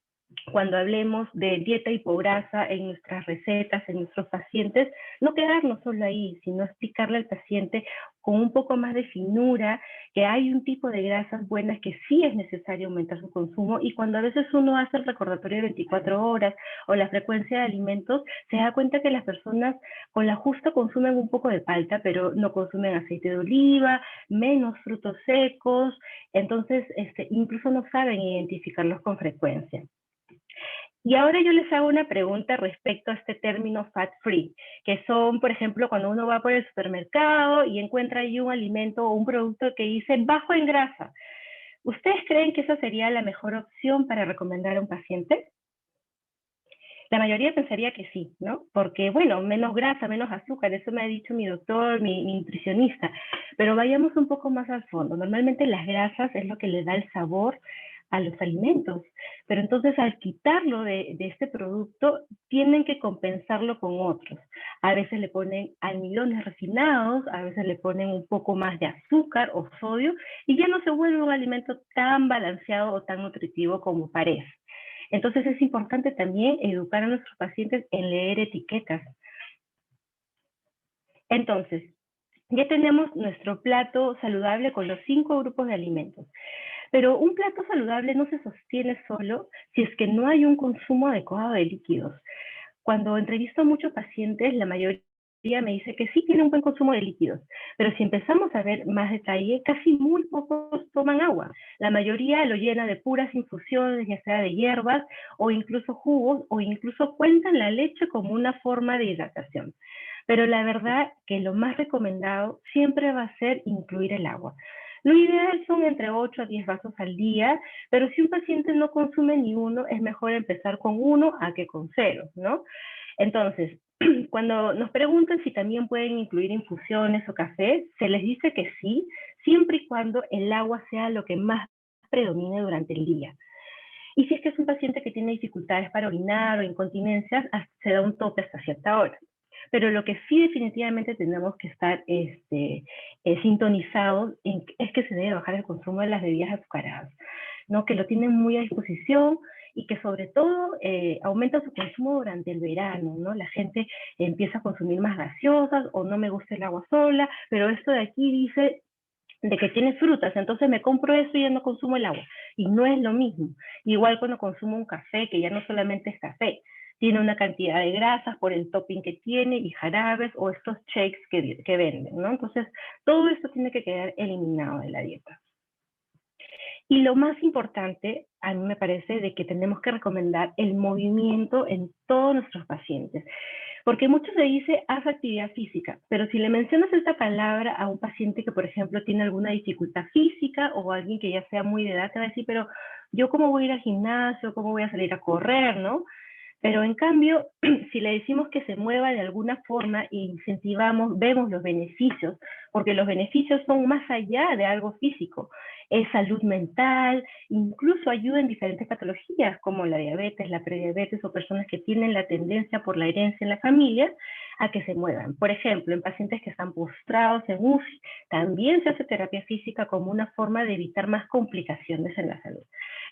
cuando hablemos de dieta hipograsa en nuestras recetas, en nuestros pacientes, no quedarnos solo ahí, sino explicarle al paciente con un poco más de finura que hay un tipo de grasas buenas que sí es necesario aumentar su consumo, y cuando a veces uno hace el recordatorio de 24 horas o la frecuencia de alimentos, se da cuenta que las personas con la justa consumen un poco de palta, pero no consumen aceite de oliva, menos frutos secos, entonces incluso no saben identificarlos con frecuencia. Y ahora yo les hago una pregunta respecto a este término fat free, que son, por ejemplo, cuando uno va por el supermercado y encuentra ahí un alimento o un producto que dice bajo en grasa. ¿Ustedes creen que esa sería la mejor opción para recomendar a un paciente? La mayoría pensaría que sí, ¿no? Porque, bueno, menos grasa, menos azúcar, eso me ha dicho mi doctor, mi nutricionista. Pero vayamos un poco más al fondo. Normalmente las grasas es lo que le da el sabor a los alimentos. Pero entonces al quitarlo de este producto, tienen que compensarlo con otros. A veces le ponen almidones refinados, a veces le ponen un poco más de azúcar o sodio, y ya no se vuelve un alimento tan balanceado o tan nutritivo como parece. Entonces es importante también educar a nuestros pacientes en leer etiquetas. Entonces, ya tenemos nuestro plato saludable con los 5 grupos de alimentos. Pero un plato saludable no se sostiene solo si es que no hay un consumo adecuado de líquidos. Cuando entrevisto a muchos pacientes, la mayoría me dice que sí tiene un buen consumo de líquidos, pero si empezamos a ver más detalle, casi muy pocos toman agua. La mayoría lo llena de puras infusiones, ya sea de hierbas o incluso jugos, o incluso cuentan la leche como una forma de hidratación. Pero la verdad que lo más recomendado siempre va a ser incluir el agua. Lo ideal son entre 8 a 10 vasos al día, pero si un paciente no consume ni uno, es mejor empezar con 1 a que con 0, ¿no? Entonces, cuando nos preguntan si también pueden incluir infusiones o café, se les dice que sí, siempre y cuando el agua sea lo que más predomine durante el día. Y si es que es un paciente que tiene dificultades para orinar o incontinencias, se da un tope hasta cierta hora. Pero lo que sí definitivamente tenemos que estar sintonizados es que se debe bajar el consumo de las bebidas azucaradas, ¿no? Que lo tienen muy a disposición y que sobre todo aumenta su consumo durante el verano, ¿no? La gente empieza a consumir más gaseosas o no me gusta el agua sola, pero esto de aquí dice de que tiene frutas, entonces me compro eso y ya no consumo el agua. Y no es lo mismo. Igual cuando consumo un café, que ya no solamente es café, tiene una cantidad de grasas por el topping que tiene y jarabes o estos shakes que venden, ¿no? Entonces, todo esto tiene que quedar eliminado de la dieta. Y lo más importante, a mí me parece, de que tenemos que recomendar el movimiento en todos nuestros pacientes. Porque mucho se dice, haz actividad física, pero si le mencionas esta palabra a un paciente que, por ejemplo, tiene alguna dificultad física o a alguien que ya sea muy de edad, te va a decir, pero yo cómo voy a ir al gimnasio, cómo voy a salir a correr, ¿no? Pero en cambio, si le decimos que se mueva de alguna forma e incentivamos, vemos los beneficios, porque los beneficios son más allá de algo físico. Es salud mental, incluso ayuda en diferentes patologías como la diabetes, la prediabetes o personas que tienen la tendencia por la herencia en la familia a que se muevan. Por ejemplo, en pacientes que están postrados en UCI, también se hace terapia física como una forma de evitar más complicaciones en la salud.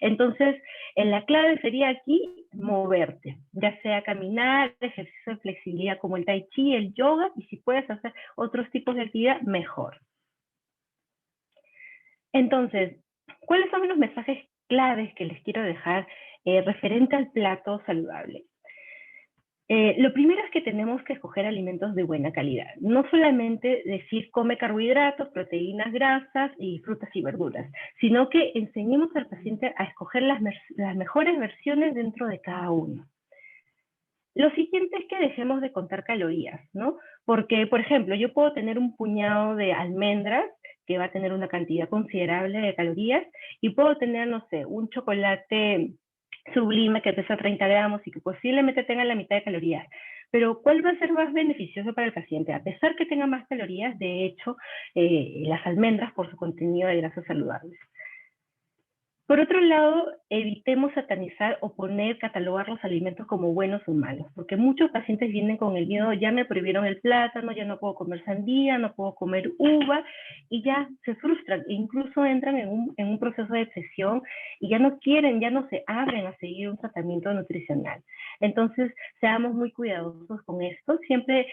Entonces, la clave sería aquí moverte, ya sea caminar, ejercicio de flexibilidad como el tai chi, el yoga, y si puedes hacer otros tipos de actividad, mejor. Entonces, ¿cuáles son los mensajes claves que les quiero dejar referente al plato saludable? Lo primero es que tenemos que escoger alimentos de buena calidad. No solamente decir come carbohidratos, proteínas, grasas y frutas y verduras, sino que enseñemos al paciente a escoger las mejores versiones dentro de cada uno. Lo siguiente es que dejemos de contar calorías, ¿no? Porque, por ejemplo, yo puedo tener un puñado de almendras que va a tener una cantidad considerable de calorías y puedo tener, no sé, un chocolate sublime que pesa 30 gramos y que posiblemente tenga la mitad de calorías. Pero ¿cuál va a ser más beneficioso para el paciente? A pesar que tenga más calorías, de hecho, las almendras por su contenido de grasas saludables. Por otro lado, evitemos satanizar o catalogar los alimentos como buenos o malos, porque muchos pacientes vienen con el miedo, ya me prohibieron el plátano, ya no puedo comer sandía, no puedo comer uva, y ya se frustran, e incluso entran en un proceso de depresión y ya no quieren, ya no se abren a seguir un tratamiento nutricional. Entonces, seamos muy cuidadosos con esto. Siempre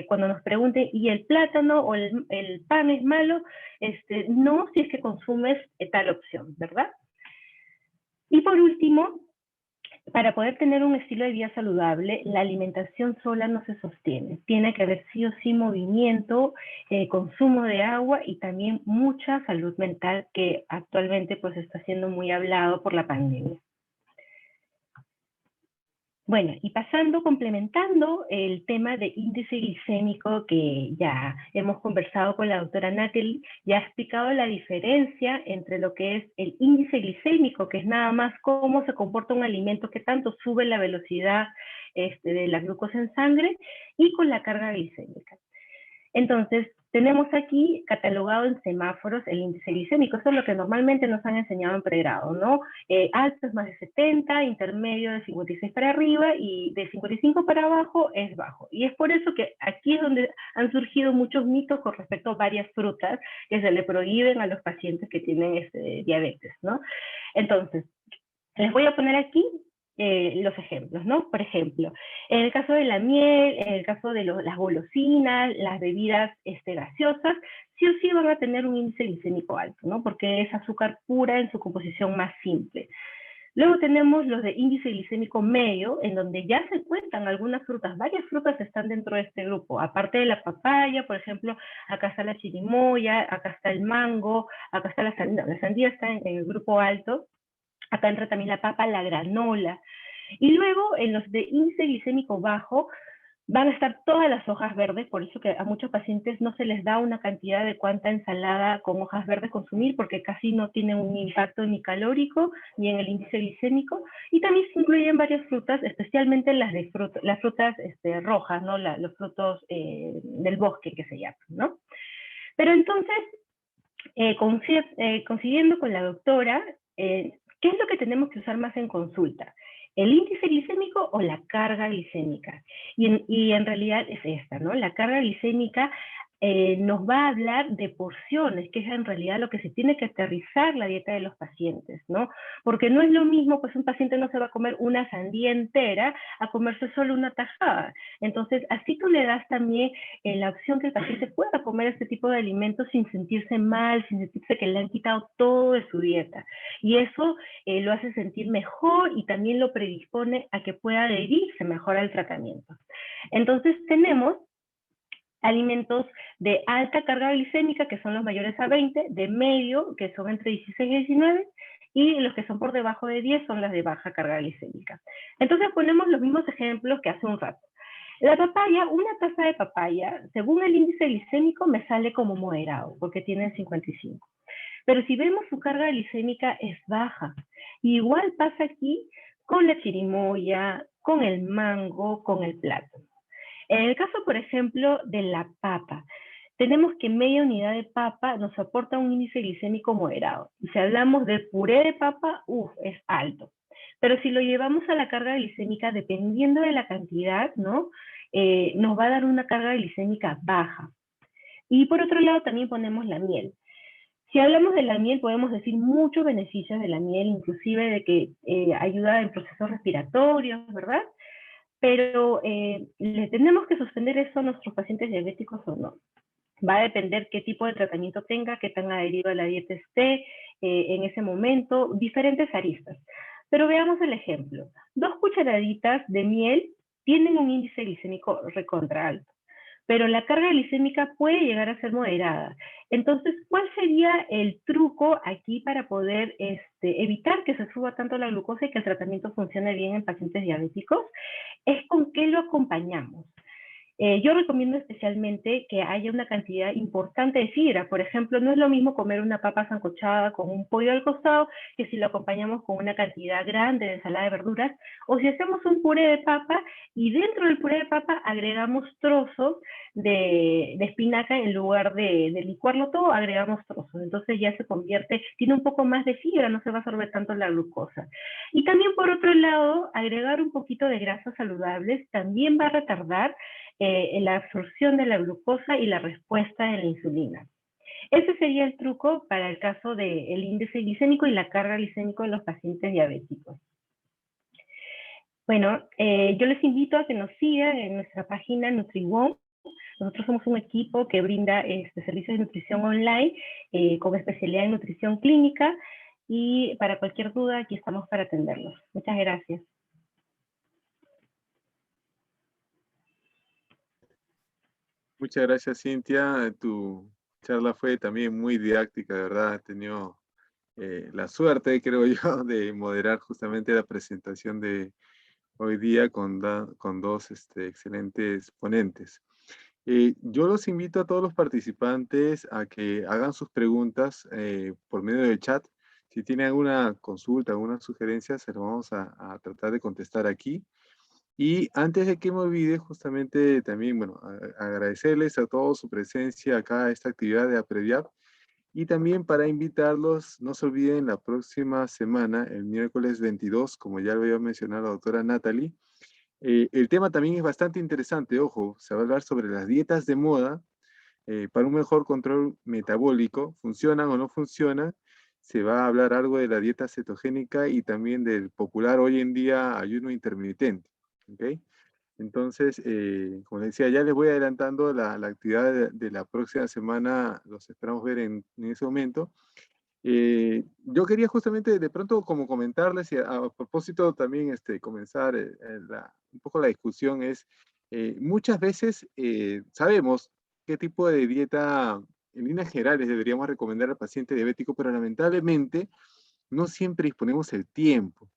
cuando nos pregunten, ¿y el plátano o el pan es malo? No, si es que consumes tal opción, ¿verdad? Y por último, para poder tener un estilo de vida saludable, la alimentación sola no se sostiene. Tiene que haber sí o sí movimiento, consumo de agua y también mucha salud mental que actualmente pues está siendo muy hablado por la pandemia. Bueno, y pasando, complementando el tema de índice glicémico que ya hemos conversado con la doctora Natalie, ya ha explicado la diferencia entre lo que es el índice glicémico, que es nada más cómo se comporta un alimento, que tanto sube la velocidad de la glucosa en sangre, y con la carga glicémica. Entonces, tenemos aquí catalogado en semáforos el índice glicémico. Eso es lo que normalmente nos han enseñado en pregrado, ¿no? Alto es más de 70, intermedio de 56 para arriba y de 55 para abajo es bajo. Y es por eso que aquí es donde han surgido muchos mitos con respecto a varias frutas que se le prohíben a los pacientes que tienen diabetes, ¿no? Entonces, les voy a poner aquí los ejemplos, ¿no? Por ejemplo, en el caso de la miel, en el caso de las golosinas, las bebidas gaseosas, sí o sí van a tener un índice glicémico alto, ¿no? Porque es azúcar pura en su composición más simple. Luego tenemos los de índice glicémico medio, en donde ya se cuentan algunas frutas, varias frutas están dentro de este grupo, aparte de la papaya, por ejemplo, acá está la chirimoya, acá está el mango, acá está la sandía está en el grupo alto. Acá entra también la papa, la granola. Y luego, en los de índice glicémico bajo, van a estar todas las hojas verdes, por eso que a muchos pacientes no se les da una cantidad de cuánta ensalada con hojas verdes consumir, porque casi no tienen un impacto ni calórico, ni en el índice glicémico. Y también se incluyen varias frutas, especialmente las frutas rojas, ¿no? Los frutos del bosque, que se llaman, ¿no? Pero entonces, coincidiendo con la doctora, ¿qué es lo que tenemos que usar más en consulta? ¿El índice glicémico o la carga glicémica? Y en realidad es esta, ¿no? La carga glicémica nos va a hablar de porciones, que es en realidad lo que se tiene que aterrizar la dieta de los pacientes, ¿no? Porque no es lo mismo, pues un paciente no se va a comer una sandía entera a comerse solo una tajada. Entonces, así tú le das también la opción que el paciente pueda comer este tipo de alimentos sin sentirse mal, sin sentirse que le han quitado todo de su dieta. Y eso lo hace sentir mejor y también lo predispone a que pueda adherirse mejor al tratamiento. Entonces tenemos alimentos de alta carga glicémica, que son los mayores a 20, de medio, que son entre 16 y 19, y los que son por debajo de 10 son las de baja carga glicémica. Entonces ponemos los mismos ejemplos que hace un rato. La papaya, una taza de papaya, según el índice glicémico, me sale como moderado, porque tiene 55. Pero si vemos su carga glicémica es baja. Igual pasa aquí con la chirimoya, con el mango, con el plátano. En el caso, por ejemplo, de la papa, tenemos que media unidad de papa nos aporta un índice glicémico moderado. Y si hablamos de puré de papa, es alto. Pero si lo llevamos a la carga glicémica, dependiendo de la cantidad, ¿no? Nos va a dar una carga glicémica baja. Y por otro lado también ponemos la miel. Si hablamos de la miel, podemos decir muchos beneficios de la miel, inclusive de que ayuda en procesos respiratorios, ¿verdad? Pero ¿le tenemos que suspender eso a nuestros pacientes diabéticos o no? Va a depender qué tipo de tratamiento tenga, qué tan adherido a la dieta esté en ese momento, diferentes aristas. Pero veamos el ejemplo. 2 cucharaditas de miel tienen un índice glicémico recontra alto, pero la carga glicémica puede llegar a ser moderada. Entonces, ¿cuál sería el truco aquí para poder evitar que se suba tanto la glucosa y que el tratamiento funcione bien en pacientes diabéticos? Es con qué lo acompañamos. Yo recomiendo especialmente que haya una cantidad importante de fibra. Por ejemplo, no es lo mismo comer una papa sancochada con un pollo al costado que si lo acompañamos con una cantidad grande de ensalada de verduras, o si hacemos un puré de papa y dentro del puré de papa agregamos trozos de espinaca en lugar de licuarlo todo, agregamos trozos. Entonces ya se convierte, tiene un poco más de fibra, no se va a absorber tanto la glucosa. Y también por otro lado, agregar un poquito de grasas saludables también va a retardar la absorción de la glucosa y la respuesta de la insulina. Ese sería el truco para el caso del índice glicémico y la carga glicémica en los pacientes diabéticos. Bueno, yo les invito a que nos sigan en nuestra página NutriOne. Nosotros somos un equipo que brinda servicios de nutrición online con especialidad en nutrición clínica y para cualquier duda aquí estamos para atenderlos. Muchas gracias. Muchas gracias, Cintia. Tu charla fue también muy didáctica, de verdad. He tenido la suerte, creo yo, de moderar justamente la presentación de hoy día con dos excelentes ponentes. Yo los invito a todos los participantes a que hagan sus preguntas por medio del chat. Si tienen alguna consulta, alguna sugerencia, se lo vamos a tratar de contestar aquí. Y antes de que me olvide, justamente también, bueno, agradecerles a todos su presencia acá a esta actividad de APREDIAP. Y también para invitarlos, no se olviden la próxima semana, el miércoles 22, como ya lo había mencionado la doctora Natalie, el tema también es bastante interesante, ojo, se va a hablar sobre las dietas de moda para un mejor control metabólico, funcionan o no funcionan. Se va a hablar algo de la dieta cetogénica y también del popular hoy en día ayuno intermitente. ¿Ok? Entonces, como les decía, ya les voy adelantando la actividad de la próxima semana, los esperamos ver en ese momento. Yo quería justamente de pronto como comentarles y a propósito también comenzar un poco la discusión es, muchas veces sabemos qué tipo de dieta en líneas generales deberíamos recomendar al paciente diabético, pero lamentablemente no siempre disponemos el tiempo.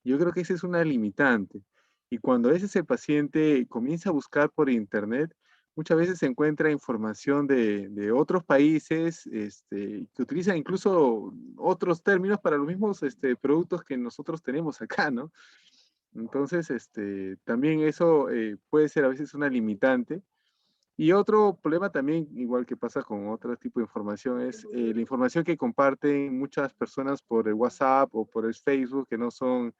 Yo creo que esa es una limitante. Y cuando a veces el paciente comienza a buscar por internet, muchas veces se encuentra información de otros países que utilizan incluso otros términos para los mismos productos que nosotros tenemos acá, ¿no? Entonces, también eso puede ser a veces una limitante. Y otro problema también, igual que pasa con otro tipo de información, es la información que comparten muchas personas por el WhatsApp o por el Facebook, que no son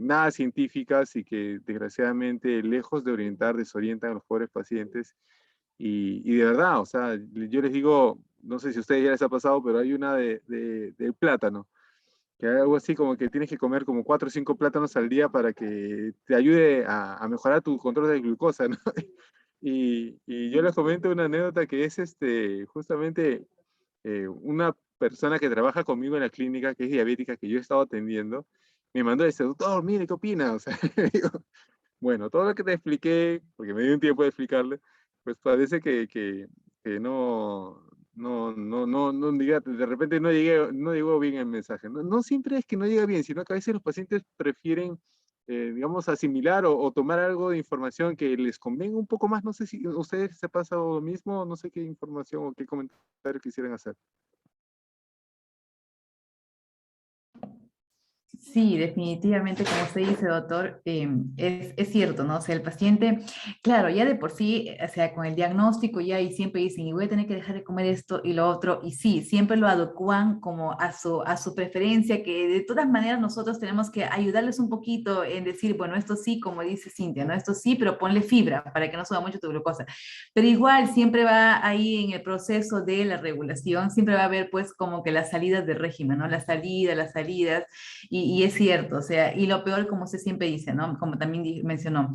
nada científicas y que desgraciadamente, lejos de orientar, desorientan a los pobres pacientes. Y de verdad, o sea, yo les digo, no sé si a ustedes ya les ha pasado, pero hay una del plátano, que hay algo así como que tienes que comer como 4 o 5 plátanos al día para que te ayude a mejorar tu control de glucosa, ¿no? Y yo les comento una anécdota que es justamente una persona que trabaja conmigo en la clínica, que es diabética, que yo he estado atendiendo, me mandó ese doctor, mire, ¿qué opina? O sea, digo, bueno, todo lo que te expliqué, porque me dio un tiempo de explicarle, pues parece que no diga, de repente no llegó bien el mensaje. No, no siempre es que no llega bien, sino que a veces los pacientes prefieren, digamos, asimilar o tomar algo de información que les convenga un poco más. No sé si a ustedes se ha pasado lo mismo, no sé qué información o qué comentario quisieran hacer. Sí, definitivamente, como usted dice, doctor, es cierto, ¿no? O sea, el paciente, claro, ya de por sí, o sea, con el diagnóstico ya y siempre dicen, y voy a tener que dejar de comer esto y lo otro, y sí, siempre lo adecuan como a su preferencia, que de todas maneras nosotros tenemos que ayudarles un poquito en decir, bueno, esto sí, como dice Cintia, ¿no? Esto sí, pero ponle fibra para que no suba mucho tu glucosa. Pero igual siempre va ahí en el proceso de la regulación, siempre va a haber pues como que las salidas del régimen, ¿no? Las salidas y es cierto, o sea, y lo peor, como usted siempre dice, ¿no? Como también mencionó,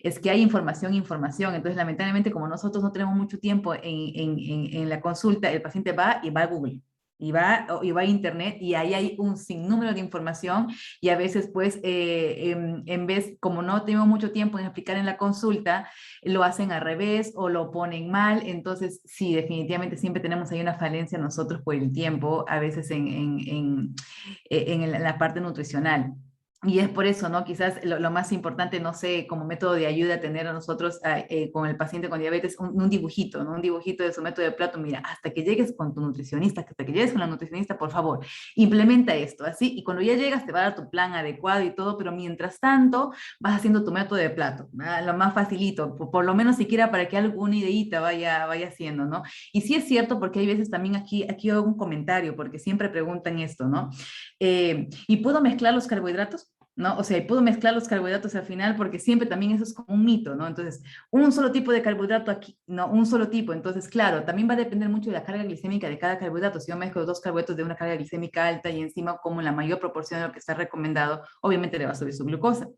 es que hay información, información. Entonces, lamentablemente, como nosotros no tenemos mucho tiempo en la consulta, el paciente va y va a Google. Y va a internet y ahí hay un sinnúmero de información y a veces pues en vez, como no tenemos mucho tiempo en explicar en la consulta, lo hacen al revés o lo ponen mal. Entonces sí, definitivamente siempre tenemos ahí una falencia nosotros por el tiempo, a veces en la parte nutricional. Y es por eso, ¿no? Quizás lo más importante, no sé, como método de ayuda, tener a nosotros con el paciente con diabetes un dibujito, ¿no? Un dibujito de su método de plato. Mira, hasta que llegues con tu nutricionista, hasta que llegues con la nutricionista, por favor, implementa esto, así. Y cuando ya llegas, te va a dar tu plan adecuado y todo, pero mientras tanto, vas haciendo tu método de plato, ¿no? Lo más facilito, por lo menos siquiera para que alguna ideita vaya haciendo, ¿no? Y sí es cierto, porque hay veces también aquí hago un comentario, porque siempre preguntan esto, ¿no? ¿Y puedo mezclar los carbohidratos? ¿No? O sea, y puedo mezclar los carbohidratos al final porque siempre también eso es como un mito, ¿no? Entonces, un solo tipo de carbohidrato aquí, no, un solo tipo. Entonces, claro, también va a depender mucho de la carga glicémica de cada carbohidrato. Si yo mezclo dos carbohidratos de una carga glicémica alta y encima como la mayor proporción de lo que está recomendado, obviamente le va a subir su glucosa.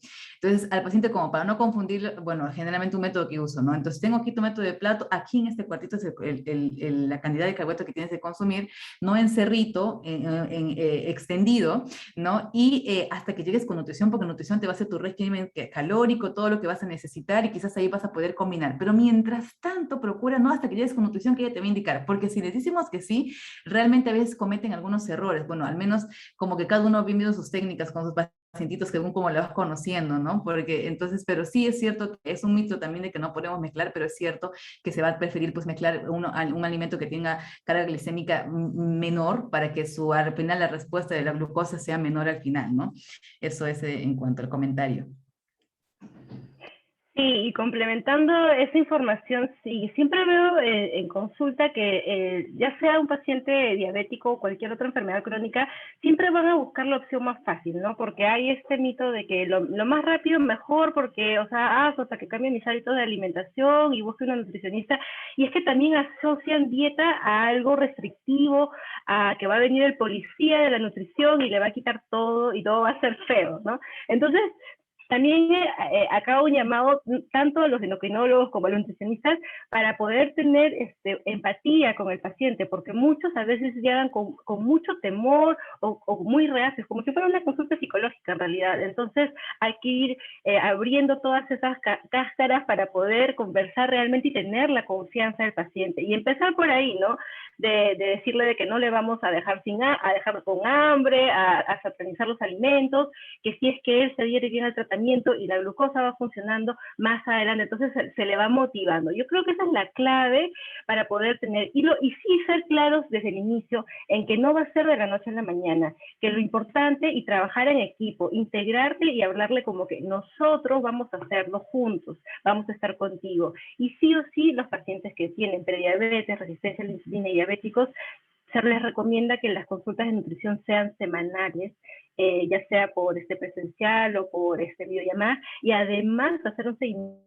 Entonces, al paciente como para no confundir, bueno, generalmente un método que uso, ¿no? Entonces, tengo aquí tu método de plato, aquí en este cuartito es la cantidad de carbohidratos que tienes que consumir, no en cerrito, extendido, ¿no? Y hasta que llegues con nutrición, porque nutrición te va a hacer tu régimen calórico, todo lo que vas a necesitar y quizás ahí vas a poder combinar. Pero mientras tanto, procura no hasta que llegues con nutrición que ella te va a indicar, porque si les decimos que sí, realmente a veces cometen algunos errores. Bueno, al menos como que cada uno ha vivido sus técnicas con sus pacientes pacientitos según como lo vas conociendo, ¿no? Porque entonces, pero sí es cierto, es un mito también de que no podemos mezclar, pero es cierto que se va a preferir pues mezclar un alimento que tenga carga glicémica menor para que al final la respuesta de la glucosa sea menor al final, ¿no? Eso es en cuanto al comentario. Sí, y complementando esa información, sí, siempre veo en consulta que ya sea un paciente diabético o cualquier otra enfermedad crónica, siempre van a buscar la opción más fácil, ¿no? Porque hay este mito de que lo más rápido mejor, porque, o sea, hasta que cambie mis hábitos de alimentación y busque una nutricionista, y es que también asocian dieta a algo restrictivo, a que va a venir el policía de la nutrición y le va a quitar todo y todo va a ser feo, ¿no? Entonces, también acá un llamado tanto a los endocrinólogos como a los nutricionistas para poder tener empatía con el paciente, porque muchos a veces llegan con mucho temor o muy reacios, como si fuera una consulta psicológica en realidad. Entonces hay que ir abriendo todas esas cáscaras para poder conversar realmente y tener la confianza del paciente. Y empezar por ahí, ¿no? De decirle de que no le vamos a dejar, dejar con hambre, a satanizar los alimentos, que si es que él se adhiere bien al tratamiento y la glucosa va funcionando más adelante, entonces se le va motivando. Yo creo que esa es la clave para poder tener, y sí ser claros desde el inicio en que no va a ser de la noche a la mañana, que lo importante y trabajar en equipo, integrarte y hablarle como que nosotros vamos a hacerlo juntos, vamos a estar contigo. Y sí o sí los pacientes que tienen prediabetes, resistencia a la insulina y diabéticos, se les recomienda que las consultas de nutrición sean semanales, ya sea por presencial o por videollamada, y además hacer un seguimiento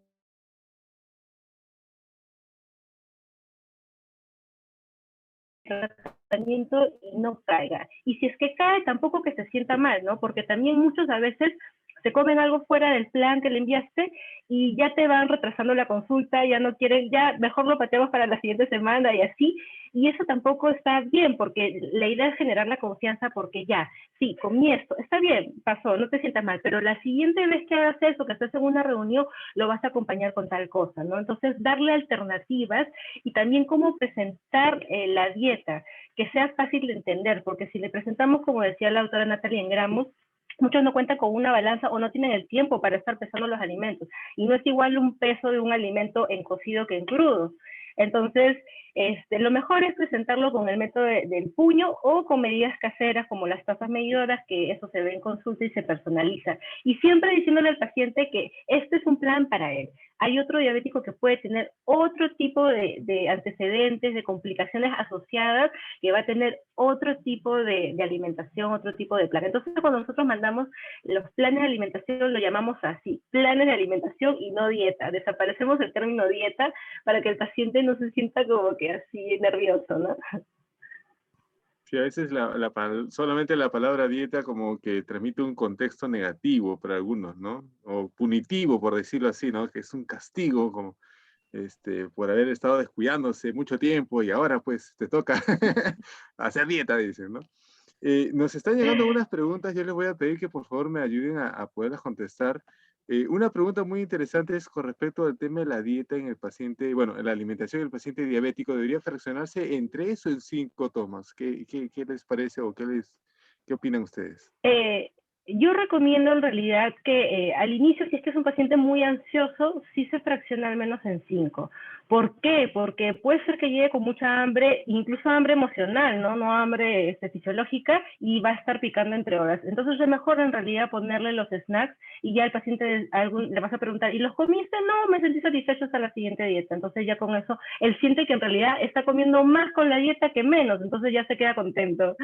tratamiento y no caiga. Y si es que cae, tampoco que se sienta mal, ¿no? Porque también muchos a veces se comen algo fuera del plan que le enviaste y ya te van retrasando la consulta, ya no quieren, ya mejor lo pateamos para la siguiente semana y así. Y eso tampoco está bien, porque la idea es generar la confianza, porque ya, sí, comí esto, está bien, pasó, no te sientas mal, pero la siguiente vez que hagas eso, que estés en una reunión, lo vas a acompañar con tal cosa, ¿no? Entonces, darle alternativas y también cómo presentar la dieta, que sea fácil de entender, porque si le presentamos, como decía la doctora Natalia, en gramos, muchos no cuentan con una balanza o no tienen el tiempo para estar pesando los alimentos. Y no es igual un peso de un alimento en cocido que en crudo. Entonces, lo mejor es presentarlo con el método del puño o con medidas caseras como las tazas medidoras, que eso se ve en consulta y se personaliza. Y siempre diciéndole al paciente que este es un plan para él. Hay otro diabético que puede tener otro tipo de antecedentes, de complicaciones asociadas, que va a tener otro tipo de alimentación, otro tipo de plan. Entonces, cuando nosotros mandamos los planes de alimentación, lo llamamos así, planes de alimentación y no dieta. Desaparecemos el término dieta para que el paciente no se sienta como que así nervioso, ¿no? Sí, a veces solamente la palabra dieta como que transmite un contexto negativo para algunos, ¿no? O punitivo, por decirlo así, ¿no? Que es un castigo como, por haber estado descuidándose mucho tiempo y ahora pues te toca hacer dieta, dicen, ¿no? Nos están llegando unas preguntas, yo les voy a pedir que por favor me ayuden a poderlas contestar. Una pregunta muy interesante es con respecto al tema de la dieta en el paciente, bueno, la alimentación del paciente diabético. ¿Debería fraccionarse en 3 o en 5 tomas? ¿Qué les parece o qué opinan ustedes? Yo recomiendo en realidad que al inicio, si es que es un paciente muy ansioso, sí se fracciona al menos en 5. ¿Por qué? Porque puede ser que llegue con mucha hambre, incluso hambre emocional, ¿no? No hambre fisiológica, y va a estar picando entre horas. Entonces es mejor en realidad ponerle los snacks y ya al paciente le vas a preguntar, ¿y los comiste? No, me sentí satisfecho hasta la siguiente dieta. Entonces ya con eso, él siente que en realidad está comiendo más con la dieta que menos, entonces ya se queda contento.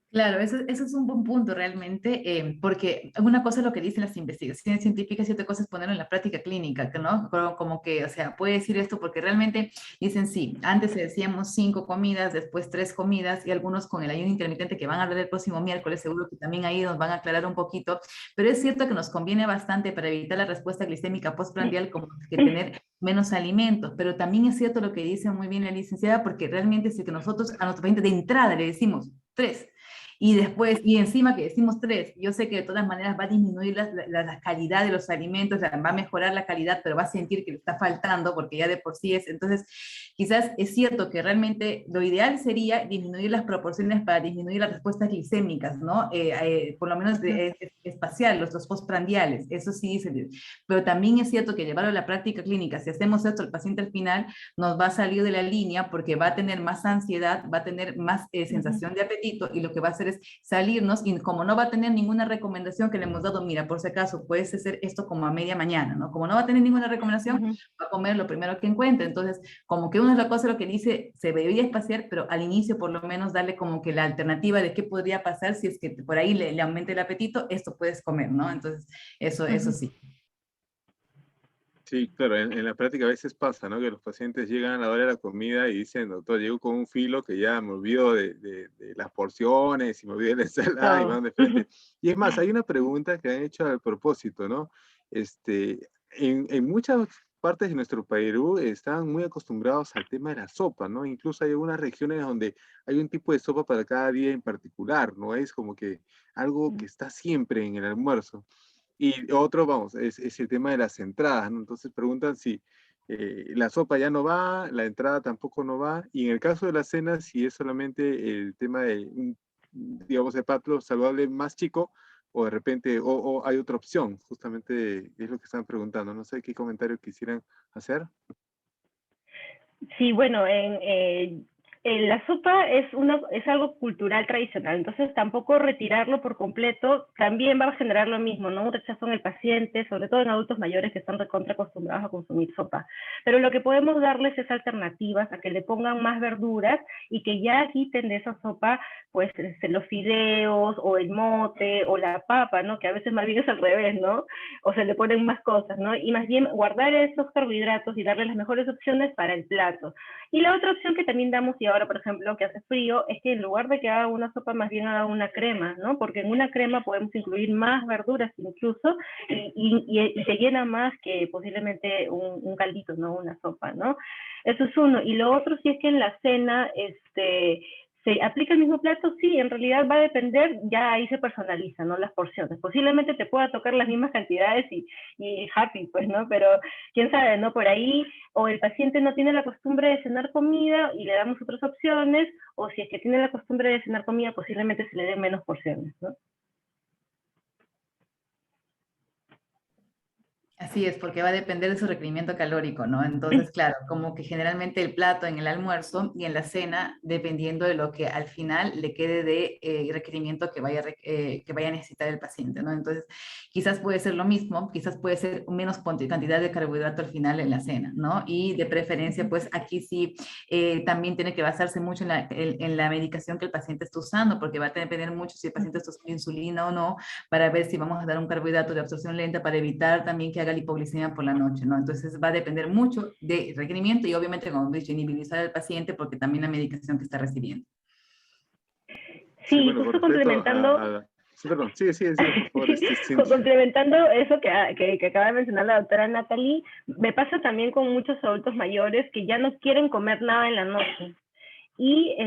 Claro, eso es un buen punto realmente, porque una cosa es lo que dicen las investigaciones científicas y otra cosa es ponerlo en la práctica clínica, ¿no? Como que, o sea, puede decir esto porque realmente dicen sí, antes decíamos 5 comidas, después 3 comidas y algunos con el ayuno intermitente que van a hablar el próximo miércoles, seguro que también ahí nos van a aclarar un poquito, pero es cierto que nos conviene bastante para evitar la respuesta glicémica postprandial como que tener menos alimentos, pero también es cierto lo que dice muy bien la licenciada, porque realmente es que nosotros a nuestro paciente de entrada le decimos 3. y después, y encima que decimos 3, yo sé que de todas maneras va a disminuir la calidad de los alimentos, va a mejorar la calidad, pero va a sentir que le está faltando porque ya de por sí es. Entonces, quizás es cierto que realmente lo ideal sería disminuir las proporciones para disminuir las respuestas glicémicas, ¿no? Por lo menos espacial, los postprandiales, eso sí, pero también es cierto que llevarlo a la práctica clínica, si hacemos esto, el paciente al final nos va a salir de la línea porque va a tener más ansiedad, va a tener más sensación de apetito y lo que va a hacer es salirnos y como no va a tener ninguna recomendación que le hemos dado, mira, por si acaso, puedes hacer esto como a media mañana, ¿no? Como no va a tener ninguna recomendación, va a comer lo primero que encuentre. Entonces, como que uno es la cosa lo que dice, se debería espaciar, pero al inicio por lo menos darle como que la alternativa de qué podría pasar si es que por ahí le aumenta el apetito, esto puedes comer, ¿no? Entonces, eso sí. Sí, claro, en la práctica a veces pasa, ¿no? Que los pacientes llegan a la hora de la comida y dicen, doctor, llego con un filo que ya me olvido de las porciones y me olvido de la ensalada y No. van de frente. Y es más, hay una pregunta que han hecho al propósito, ¿no? En muchas partes de nuestro Perú están muy acostumbrados al tema de la sopa, ¿no? Incluso hay algunas regiones donde hay un tipo de sopa para cada día en particular, ¿no? Es como que algo que está siempre en el almuerzo. Y otro, vamos, es el tema de las entradas, ¿no? Entonces preguntan si la sopa ya no va, la entrada tampoco no va, y en el caso de la cena, si es solamente el tema de, digamos, el plato saludable más chico, o de repente, o hay otra opción, justamente es lo que están preguntando. No sé qué comentario quisieran hacer. Sí, bueno, la sopa es algo cultural tradicional, entonces tampoco retirarlo por completo también va a generar lo mismo, ¿no? Un rechazo en el paciente, sobre todo en adultos mayores que están recontra acostumbrados a consumir sopa. Pero lo que podemos darles es alternativas a que le pongan más verduras y que ya quiten de esa sopa, pues, los fideos o el mote o la papa, ¿no? Que a veces más bien es al revés, ¿no? O se le ponen más cosas, ¿no? Y más bien guardar esos carbohidratos y darle las mejores opciones para el plato. Y la otra opción que también damos, y ahora, por ejemplo, que hace frío, es que en lugar de que haga una sopa, más bien haga una crema, ¿no? Porque en una crema podemos incluir más verduras incluso, y se llena más que posiblemente un caldito, ¿no? Una sopa, ¿no? Eso es uno. Y lo otro sí es que en la cena, ¿se aplica el mismo plato? Sí, en realidad va a depender, ya ahí se personaliza, ¿no? Las porciones. Posiblemente te pueda tocar las mismas cantidades y happy, pues, ¿no? Pero quién sabe, ¿no? Por ahí, o el paciente no tiene la costumbre de cenar comida y le damos otras opciones, o si es que tiene la costumbre de cenar comida, posiblemente se le den menos porciones, ¿no? Así es, porque va a depender de su requerimiento calórico, ¿no? Entonces, claro, como que generalmente el plato en el almuerzo y en la cena, dependiendo de lo que al final le quede de requerimiento que vaya a necesitar el paciente, ¿no? Entonces, quizás puede ser lo mismo, quizás puede ser menos cantidad de carbohidrato al final en la cena, ¿no? Y de preferencia, pues aquí sí también tiene que basarse mucho en la medicación que el paciente está usando, porque va a depender mucho si el paciente está usando insulina o no, para ver si vamos a dar un carbohidrato de absorción lenta para evitar también que haga la hipoglicemia por la noche, ¿no? Entonces va a depender mucho del requerimiento y obviamente, como he dicho, individualizar al paciente porque también la medicación que está recibiendo. Sí, Sí, bueno, con justo respecto complementando, sí, perdón, sigue, por favor, Cintia. complementando eso que acaba de mencionar la doctora Natalie, me pasa también con muchos adultos mayores que ya no quieren comer nada en la noche. Y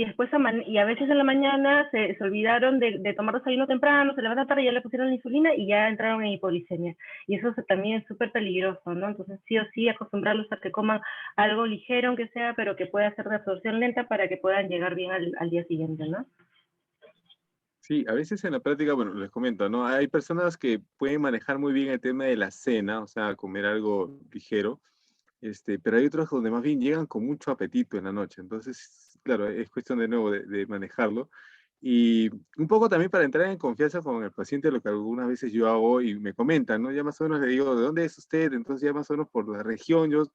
después y a veces en la mañana se olvidaron de tomar desayuno temprano, se levantan tarde, ya le pusieron la insulina y ya entraron en hipoglicemia. Y eso también es súper peligroso, ¿no? Entonces sí o sí acostumbrarlos a que coman algo ligero, aunque sea, pero que pueda ser de absorción lenta para que puedan llegar bien al día siguiente, ¿no? Sí, a veces en la práctica, bueno, les comento, ¿no? Hay personas que pueden manejar muy bien el tema de la cena, o sea, comer algo ligero, pero hay otros donde más bien llegan con mucho apetito en la noche. Entonces, claro, es cuestión de nuevo de manejarlo. Y un poco también para entrar en confianza con el paciente, lo que algunas veces yo hago y me comentan, ¿no? Ya más o menos le digo, ¿de dónde es usted? Entonces ya más o menos por la región, yo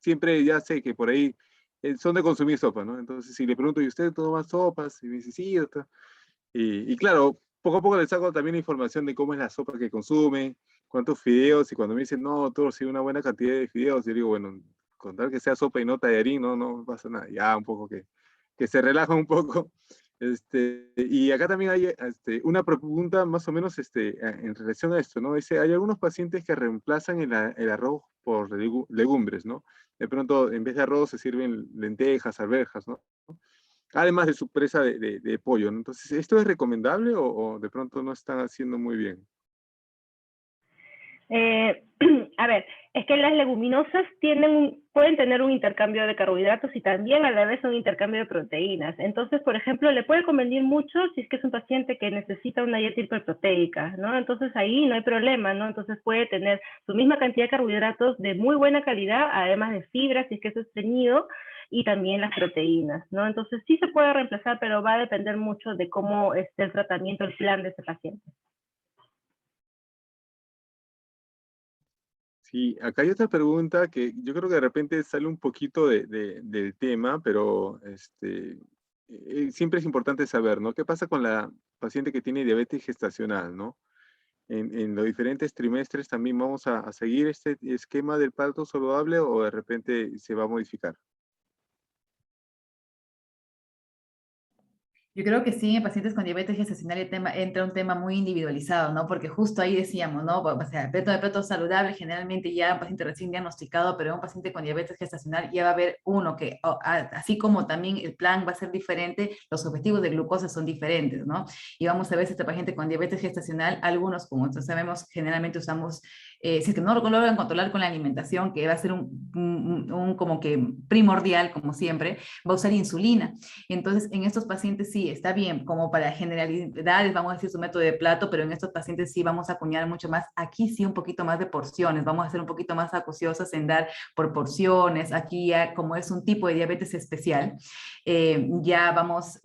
siempre ya sé que por ahí son de consumir sopa, ¿no? Entonces si le pregunto, ¿y usted toma sopas? Y me dice, sí, doctor. Y claro, poco a poco le saco también información de cómo es la sopa que consume, cuántos fideos, y cuando me dicen, no, todo sí, una buena cantidad de fideos, yo digo, bueno, con tal que sea sopa y no tallarín, no pasa nada, ya un poco que se relaja un poco. Y acá también hay una pregunta más o menos en relación a esto, ¿no? Dice, hay algunos pacientes que reemplazan el arroz por legumbres, ¿no? De pronto, en vez de arroz se sirven lentejas, arvejas, ¿no? además de su presa de pollo, ¿no? Entonces, ¿esto es recomendable o de pronto no están haciendo muy bien? Eh, a ver, es que las leguminosas pueden tener un intercambio de carbohidratos y también a la vez un intercambio de proteínas. Entonces, por ejemplo, le puede convenir mucho si es que es un paciente que necesita una dieta hiperproteica, ¿no? Entonces ahí no hay problema, ¿no? Entonces puede tener su misma cantidad de carbohidratos de muy buena calidad, además de fibras, si es que es estreñido, y también las proteínas, ¿no? Entonces sí se puede reemplazar, pero va a depender mucho de cómo esté el tratamiento, el plan de ese paciente. Sí, acá hay otra pregunta que yo creo que de repente sale un poquito del tema, pero siempre es importante saber, ¿no? ¿Qué pasa con la paciente que tiene diabetes gestacional, ¿no? En los diferentes trimestres también vamos a seguir este esquema del parto saludable o de repente se va a modificar. Yo creo que sí, en pacientes con diabetes gestacional entra un tema muy individualizado, ¿no? Porque justo ahí decíamos, ¿no? O sea, el plato saludable generalmente ya un paciente recién diagnosticado, pero un paciente con diabetes gestacional ya va a haber uno que, así como también el plan va a ser diferente, los objetivos de glucosa son diferentes, ¿no? Y vamos a ver si este paciente con diabetes gestacional, algunos, como nosotros sabemos, generalmente usamos, si es que no lo logran controlar con la alimentación, que va a ser un como que primordial, como siempre, va a usar insulina. Entonces, en estos pacientes sí, está bien, como para generalidades, vamos a decir su método de plato, pero en estos pacientes sí vamos a acuñar mucho más. Aquí sí un poquito más de porciones, vamos a ser un poquito más acuciosos en dar por porciones. Aquí ya, como es un tipo de diabetes especial, ya vamos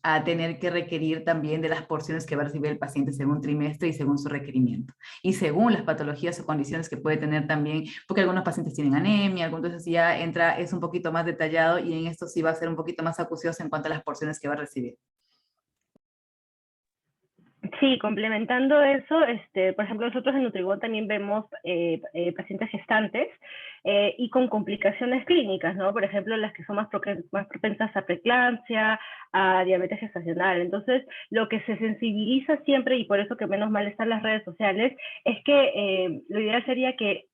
a tener que requerir también de las porciones que va a recibir el paciente según trimestre y según su requerimiento. Y según las patologías o condiciones que puede tener también, porque algunos pacientes tienen anemia, entonces ya entra, es un poquito más detallado y en esto sí va a ser un poquito más acucioso en cuanto a las porciones que va a recibir. Sí, complementando eso, por ejemplo, nosotros en Nutribón también vemos pacientes gestantes y con complicaciones clínicas, ¿no? Por ejemplo, las que son más propensas a preeclampsia, a diabetes gestacional. Entonces, lo que se sensibiliza siempre, y por eso que menos mal están las redes sociales, es que lo ideal sería que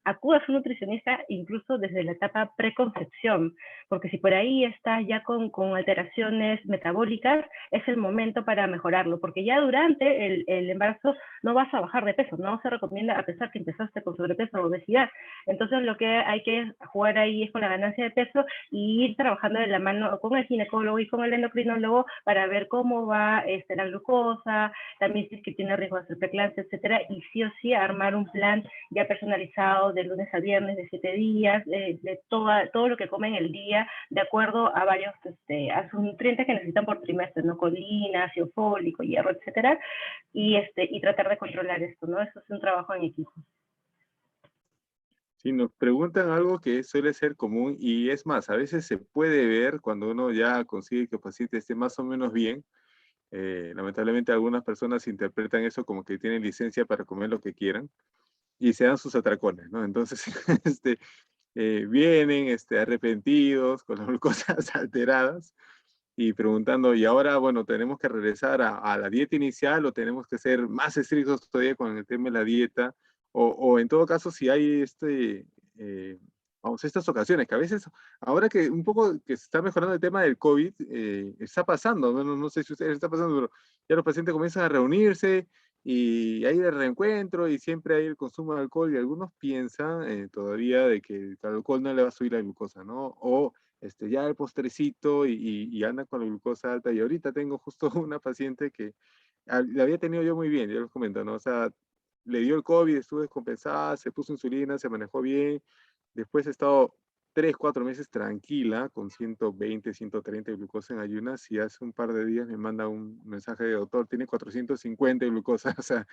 acuda a su nutricionista incluso desde la etapa preconcepción, porque si por ahí está ya con alteraciones metabólicas, es el momento para mejorarlo, porque ya durante el embarazo no vas a bajar de peso, no se recomienda a pesar que empezaste con sobrepeso o obesidad. Entonces lo que hay que jugar ahí es con la ganancia de peso y ir trabajando de la mano con el ginecólogo y con el endocrinólogo para ver cómo va la glucosa, también si es que tiene riesgo de hacer preeclampsia, etcétera, y sí o sí armar un plan ya personalizado de lunes a viernes, de 7 días, de todo lo que comen el día, de acuerdo a varios, a sus nutrientes que necesitan por trimestre, ¿no? Colina, ácido fólico, hierro, etcétera, y tratar de controlar esto, ¿no? Eso es un trabajo en equipo. Sí, nos preguntan algo que suele ser común y es más, a veces se puede ver cuando uno ya consigue que el paciente esté más o menos bien. Lamentablemente algunas personas interpretan eso como que tienen licencia para comer lo que quieran y se dan sus atracones, ¿no? Entonces, vienen arrepentidos, con las glucosas alteradas y preguntando, y ahora, bueno, ¿tenemos que regresar a la dieta inicial o tenemos que ser más estrictos todavía con el tema de la dieta? O en todo caso, si hay eh, vamos, estas ocasiones, que a veces, ahora que un poco que se está mejorando el tema del COVID, está pasando, no sé si ustedes está pasando, pero ya los pacientes comienzan a reunirse y hay el reencuentro y siempre hay el consumo de alcohol y algunos piensan todavía de que el alcohol no le va a subir la glucosa, ¿no? O ya el postrecito y anda con la glucosa alta. Y ahorita tengo justo una paciente que la había tenido yo muy bien, yo les comento, ¿no? O sea, le dio el COVID, estuvo descompensada, se puso insulina, se manejó bien. Después he estado 3, 4 meses tranquila, con 120, 130 de glucosa en ayunas, y hace un par de días me manda un mensaje de doctor, tiene 450 de glucosa, o sea,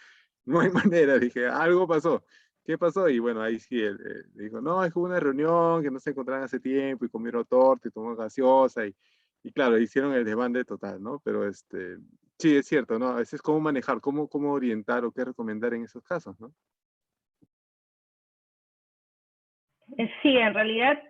no hay manera. Dije, algo pasó. ¿Qué pasó? Y bueno, ahí sí, él dijo, no, es que hubo una reunión que no se encontraban hace tiempo y comieron torta y tomó gaseosa y claro, hicieron el desbande total, ¿no? Pero sí, es cierto, ¿no? A veces cómo manejar, cómo orientar o qué recomendar en esos casos, ¿no? Sí, en realidad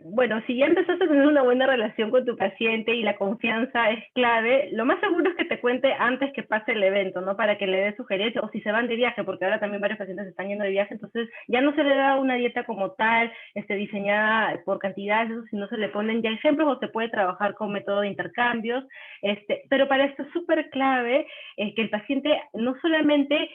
bueno, si ya empezaste a tener una buena relación con tu paciente y la confianza es clave, lo más seguro es que te cuente antes que pase el evento, ¿no? Para que le dé sugerencias, o si se van de viaje, porque ahora también varios pacientes están yendo de viaje, entonces ya no se le da una dieta como tal, diseñada por cantidades, sino se le ponen ya ejemplos o se puede trabajar con método de intercambios, pero para esto es súper clave que el paciente no solamente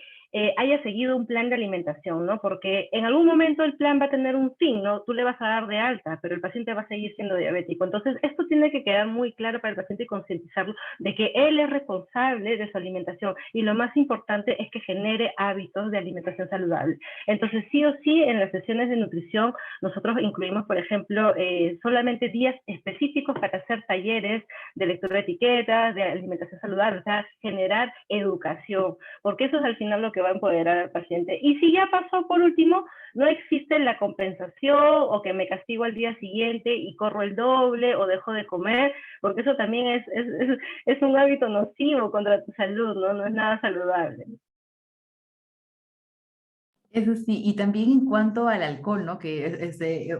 haya seguido un plan de alimentación, ¿no? Porque en algún momento el plan va a tener un fin, ¿no? Tú le vas a dar de alta, pero el paciente va a seguir siendo diabético. Entonces, esto tiene que quedar muy claro para el paciente y concientizarlo de que él es responsable de su alimentación. Y lo más importante es que genere hábitos de alimentación saludable. Entonces, sí o sí, en las sesiones de nutrición, nosotros incluimos, por ejemplo, solamente días específicos para hacer talleres de lectura de etiquetas, de alimentación saludable, o sea, generar educación, porque eso es al final lo que va a empoderar al paciente. Y si ya pasó, por último, no existe la compensación o que me castigo al día siguiente y corro el doble o dejo de comer, porque eso también es un hábito nocivo contra tu salud, ¿no? No es nada saludable. Eso sí, y también en cuanto al alcohol, ¿no? Que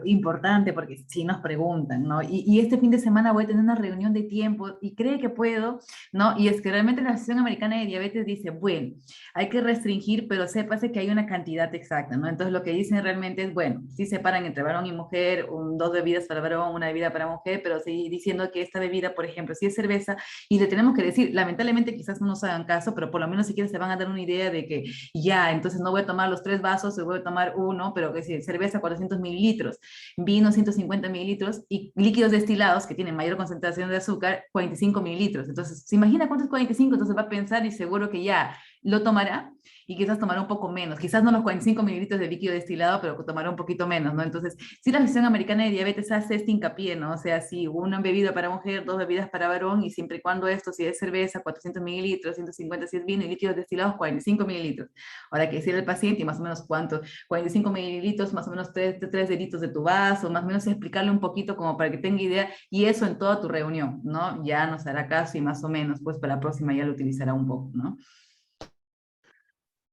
importante porque sí nos preguntan, ¿no? Y este fin de semana voy a tener una reunión de tiempo y cree que puedo, ¿no? Y es que realmente la Asociación Americana de Diabetes dice, bueno, hay que restringir, pero sépase que hay una cantidad exacta, ¿no? Entonces lo que dicen realmente es, bueno, sí separan entre varón y mujer, dos bebidas para varón, una bebida para mujer, pero sí diciendo que esta bebida, por ejemplo, si es cerveza, y le tenemos que decir, lamentablemente quizás no nos hagan caso, pero por lo menos si quieren se van a dar una idea de que ya, entonces no voy a tomar los 3 vasos, se voy a tomar uno, pero que si cerveza 400 mililitros, vino 150 mililitros y líquidos destilados que tienen mayor concentración de azúcar, 45 mililitros. Entonces, ¿se imagina cuánto es 45? Entonces va a pensar y seguro que ya lo tomará y quizás tomará un poco menos, quizás no los 45 mililitros de líquido destilado, pero tomará un poquito menos, ¿no? Entonces, si la Asociación Americana de Diabetes hace este hincapié, ¿no? O sea, si una bebida para mujer, 2 bebidas para varón, y siempre y cuando esto, si es cerveza, 400 mililitros, 150 si es vino, y líquidos destilados, 45 mililitros. Ahora que decirle al paciente, y más o menos cuánto, 45 mililitros, más o menos 3 deditos de tu vaso, más o menos explicarle un poquito como para que tenga idea, y eso en toda tu reunión, ¿no? Ya nos hará caso y más o menos, pues para la próxima ya lo utilizará un poco, ¿no?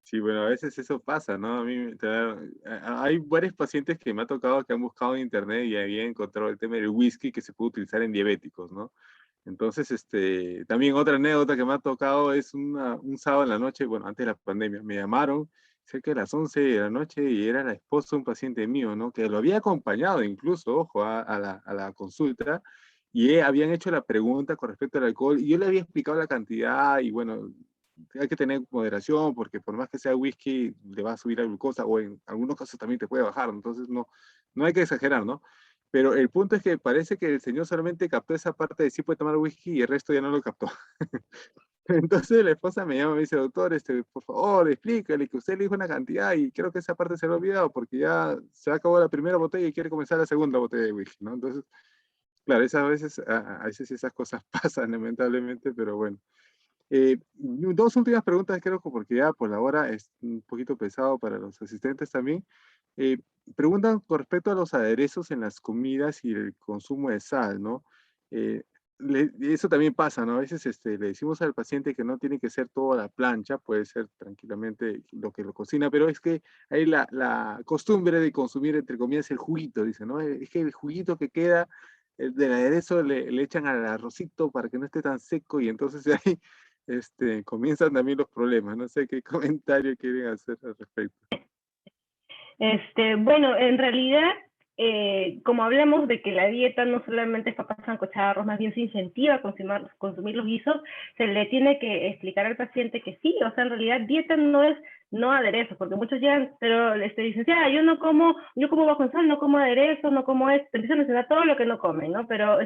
Sí, bueno, a veces eso pasa, ¿no? A mí hay varios pacientes que me ha tocado que han buscado en internet y habían encontrado el tema del whisky que se puede utilizar en diabéticos, ¿no? Entonces, también otra anécdota que me ha tocado es un sábado en la noche, bueno, antes de la pandemia, me llamaron cerca de las 11 de la noche y era la esposa de un paciente mío, ¿no? Que lo había acompañado incluso, ojo, a la consulta, y habían hecho la pregunta con respecto al alcohol y yo le había explicado la cantidad y bueno, hay que tener moderación porque por más que sea whisky le va a subir la glucosa o en algunos casos también te puede bajar, entonces no hay que exagerar, ¿no? Pero el punto es que parece que el señor solamente captó esa parte de sí puede tomar whisky y el resto ya no lo captó. Entonces la esposa me llama y me dice, doctor, por favor, explícale que usted le dijo una cantidad y creo que esa parte se lo ha olvidado porque ya se acabó la primera botella y quiere comenzar la segunda botella de whisky, ¿no? Entonces, claro, a veces esas cosas pasan lamentablemente, pero bueno. 2 últimas preguntas, creo que porque ya por la hora es un poquito pesado para los asistentes también. Eh, Preguntan con respecto a los aderezos en las comidas y el consumo de sal, ¿no? Eh, Eso también pasa, ¿no? A veces le decimos al paciente que no tiene que ser todo a la plancha, puede ser tranquilamente lo que lo cocina, pero es que hay la costumbre de consumir, entre comillas, el juguito, dice, ¿no? Es que el juguito que queda del aderezo le echan al arrocito para que no esté tan seco y entonces ahí comienzan también los problemas. No sé qué comentario quieren hacer al respecto. Bueno, en realidad, como hablamos de que la dieta no solamente es papas sancochadas, arroz, más bien se incentiva a consumir los guisos, se le tiene que explicar al paciente que sí, o sea, en realidad dieta no es no aderezos, porque muchos llegan, pero dicen, ya, yo como bajo en sal, no como aderezos, no como esto, empiezan a mencionar todo lo que no comen, ¿no? Pero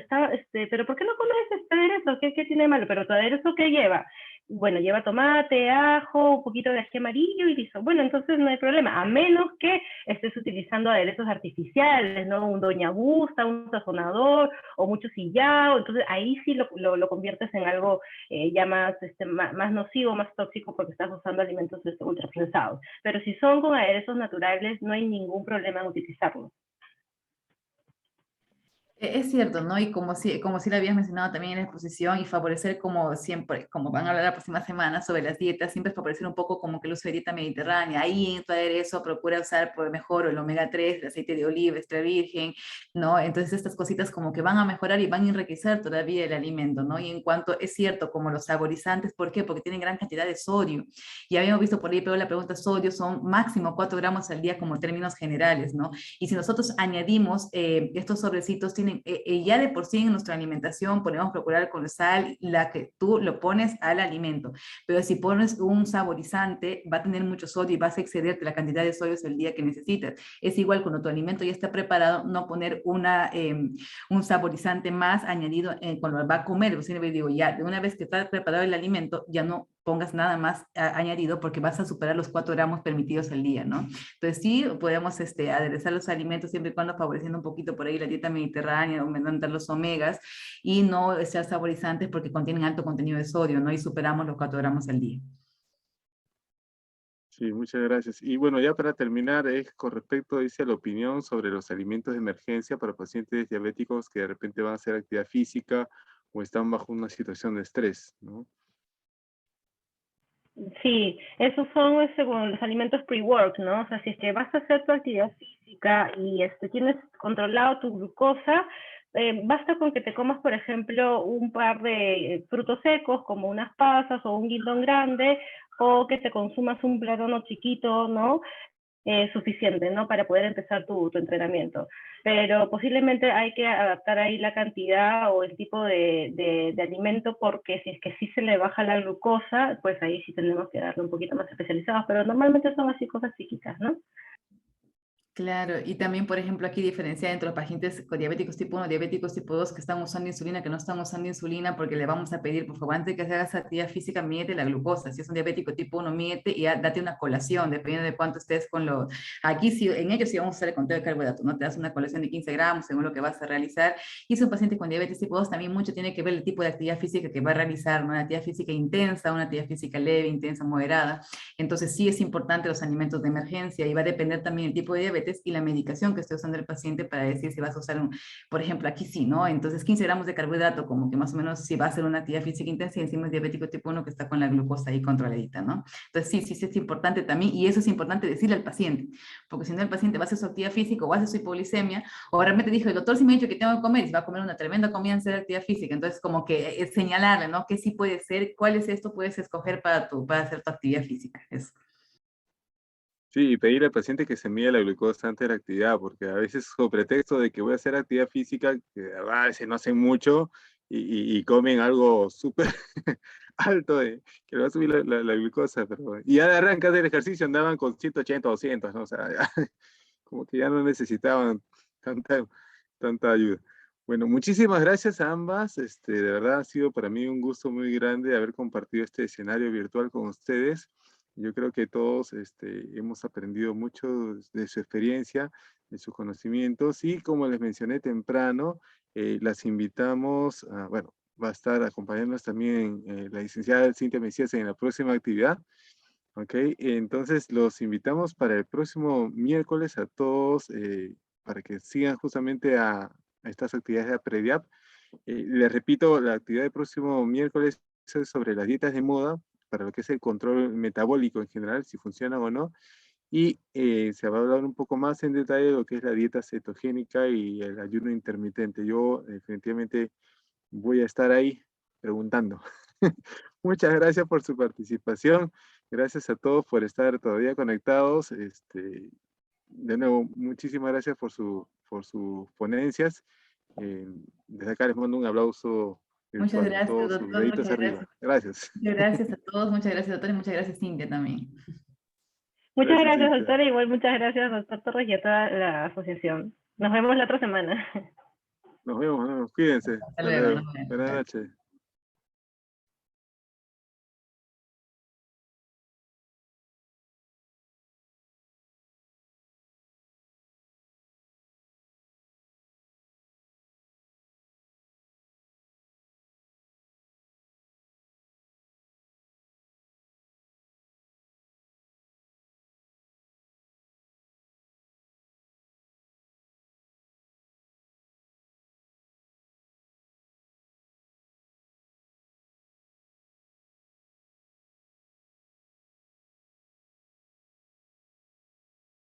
pero ¿por qué no comes este aderezo? ¿Qué tiene de malo? Pero tu aderezo, ¿qué lleva? Bueno, lleva tomate, ajo, un poquito de ají amarillo y listo. Bueno, entonces no hay problema, a menos que estés utilizando aderezos artificiales, ¿no? Un doña gusta, un sazonador o mucho sillao, entonces ahí sí lo conviertes en algo ya más nocivo, más tóxico porque estás usando alimentos ultraprocesados. Pero si son con aderezos naturales, no hay ningún problema en utilizarlos. Es cierto, ¿no? Y como si lo habías mencionado también en la exposición, y favorecer como siempre, como van a hablar la próxima semana sobre las dietas, siempre favorecer un poco como que el uso de dieta mediterránea. Ahí en tu aderezo procura usar por mejor el omega 3, el aceite de oliva, extra virgen, ¿no? Entonces estas cositas como que van a mejorar y van a enriquecer todavía el alimento, ¿no? Y en cuanto, es cierto, como los saborizantes, ¿por qué? Porque tienen gran cantidad de sodio. Y habíamos visto por ahí, pero la pregunta, sodio son máximo 4 gramos al día como términos generales, ¿no? Y si nosotros añadimos estos sobrecitos, tienen, ya de por sí en nuestra alimentación podemos procurar con sal, la que tú lo pones al alimento. Pero si pones un saborizante, va a tener mucho sodio y vas a excederte la cantidad de sodios el día que necesitas. Es igual cuando tu alimento ya está preparado, no poner un saborizante más añadido cuando va a comer. Yo siempre digo, ya, de una vez que está preparado el alimento, ya no pongas nada más añadido porque vas a superar los 4 gramos permitidos al día, ¿no? Entonces sí, podemos aderezar los alimentos siempre y cuando favoreciendo un poquito por ahí la dieta mediterránea, aumentando los omegas y no echar saborizantes porque contienen alto contenido de sodio, ¿no? Y superamos los 4 gramos al día. Sí, muchas gracias. Y bueno, ya para terminar, es con respecto, dice, a la opinión sobre los alimentos de emergencia para pacientes diabéticos que de repente van a hacer actividad física o están bajo una situación de estrés, ¿no? Sí, esos son según los alimentos pre-work, ¿no? O sea, si es que vas a hacer tu actividad física y tienes controlado tu glucosa, basta con que te comas, por ejemplo, un par de frutos secos, como unas pasas o un guindón grande, o que te consumas un plátano chiquito, ¿no? Suficiente, ¿no? Para poder empezar tu entrenamiento. Pero posiblemente hay que adaptar ahí la cantidad o el tipo de alimento, porque si es que sí se le baja la glucosa, pues ahí sí tenemos que darle un poquito más especializados, pero normalmente son así cosas chiquitas, ¿no? Claro, y también, por ejemplo, aquí diferenciar entre los pacientes con diabéticos tipo 1, diabéticos tipo 2 que están usando insulina, que no están usando insulina, porque le vamos a pedir, por favor, antes de que hagas actividad física, mídete la glucosa. Si es un diabético tipo 1, mídete y date una colación, dependiendo de cuánto estés con los... Aquí sí, en ellos sí vamos a hacer el conteo de carbohidratos, ¿no? Te das una colación de 15 gramos según lo que vas a realizar. Y si es un paciente con diabetes tipo 2, también mucho tiene que ver el tipo de actividad física que va a realizar, ¿no? Una actividad física intensa, una actividad física leve, intensa, moderada. Entonces sí es importante los alimentos de emergencia y va a depender también el tipo de diabetes y la medicación que esté usando el paciente para decir si vas a usar por ejemplo, aquí sí, ¿no? Entonces 15 gramos de carbohidrato, como que más o menos si va a hacer una actividad física intensa y encima es diabético tipo 1 que está con la glucosa ahí controladita, ¿no? Entonces sí es importante también, y eso es importante decirle al paciente, porque si no el paciente va a hacer su actividad física o va a hacer su hipoglicemia, o realmente dijo, el doctor sí me ha dicho que tengo que comer y se va a comer una tremenda comida en hacer actividad física, entonces como que es señalarle, ¿no? Que sí puede ser, cuál es esto, puedes escoger para hacer tu actividad física, eso. Sí, y pedirle al paciente que se mida la glucosa antes de la actividad, porque a veces con pretexto de que voy a hacer actividad física, que a veces no hacen mucho y comen algo súper alto, que le va a subir la glucosa, pero y ya de arranca del ejercicio andaban con 180 o 200, ¿no? O sea, ya, como que ya no necesitaban tanta, tanta ayuda. Bueno, muchísimas gracias a ambas. De verdad ha sido para mí un gusto muy grande haber compartido este escenario virtual con ustedes. Yo creo que todos hemos aprendido mucho de su experiencia, de sus conocimientos y como les mencioné temprano, las invitamos, bueno, va a estar acompañándonos también la licenciada Cintia Mesías en la próxima actividad. Ok, entonces los invitamos para el próximo miércoles a todos para que sigan justamente a estas actividades de Prediap. Les repito, la actividad del próximo miércoles es sobre las dietas de moda, para lo que es el control metabólico en general, si funcionan o no, y se va a hablar un poco más en detalle de lo que es la dieta cetogénica y el ayuno intermitente. Yo definitivamente voy a estar ahí preguntando. Muchas gracias por su participación. Gracias a todos por estar todavía conectados. De nuevo, muchísimas gracias por sus ponencias. Desde acá les mando un aplauso Muchas virtual, gracias, todos sus doctor. deditos Muchas arriba. gracias. Gracias. Muchas gracias a todos. Muchas gracias, doctor. Y muchas gracias, Cintia, también. Muchas Gracias, gracias, Cintia. doctora. Igual muchas gracias, doctor Torres, y a toda la asociación. Nos vemos la otra semana. Nos vemos, cuídense. Hasta Hasta luego. luego. Nos vemos. Buenas Chao. noches.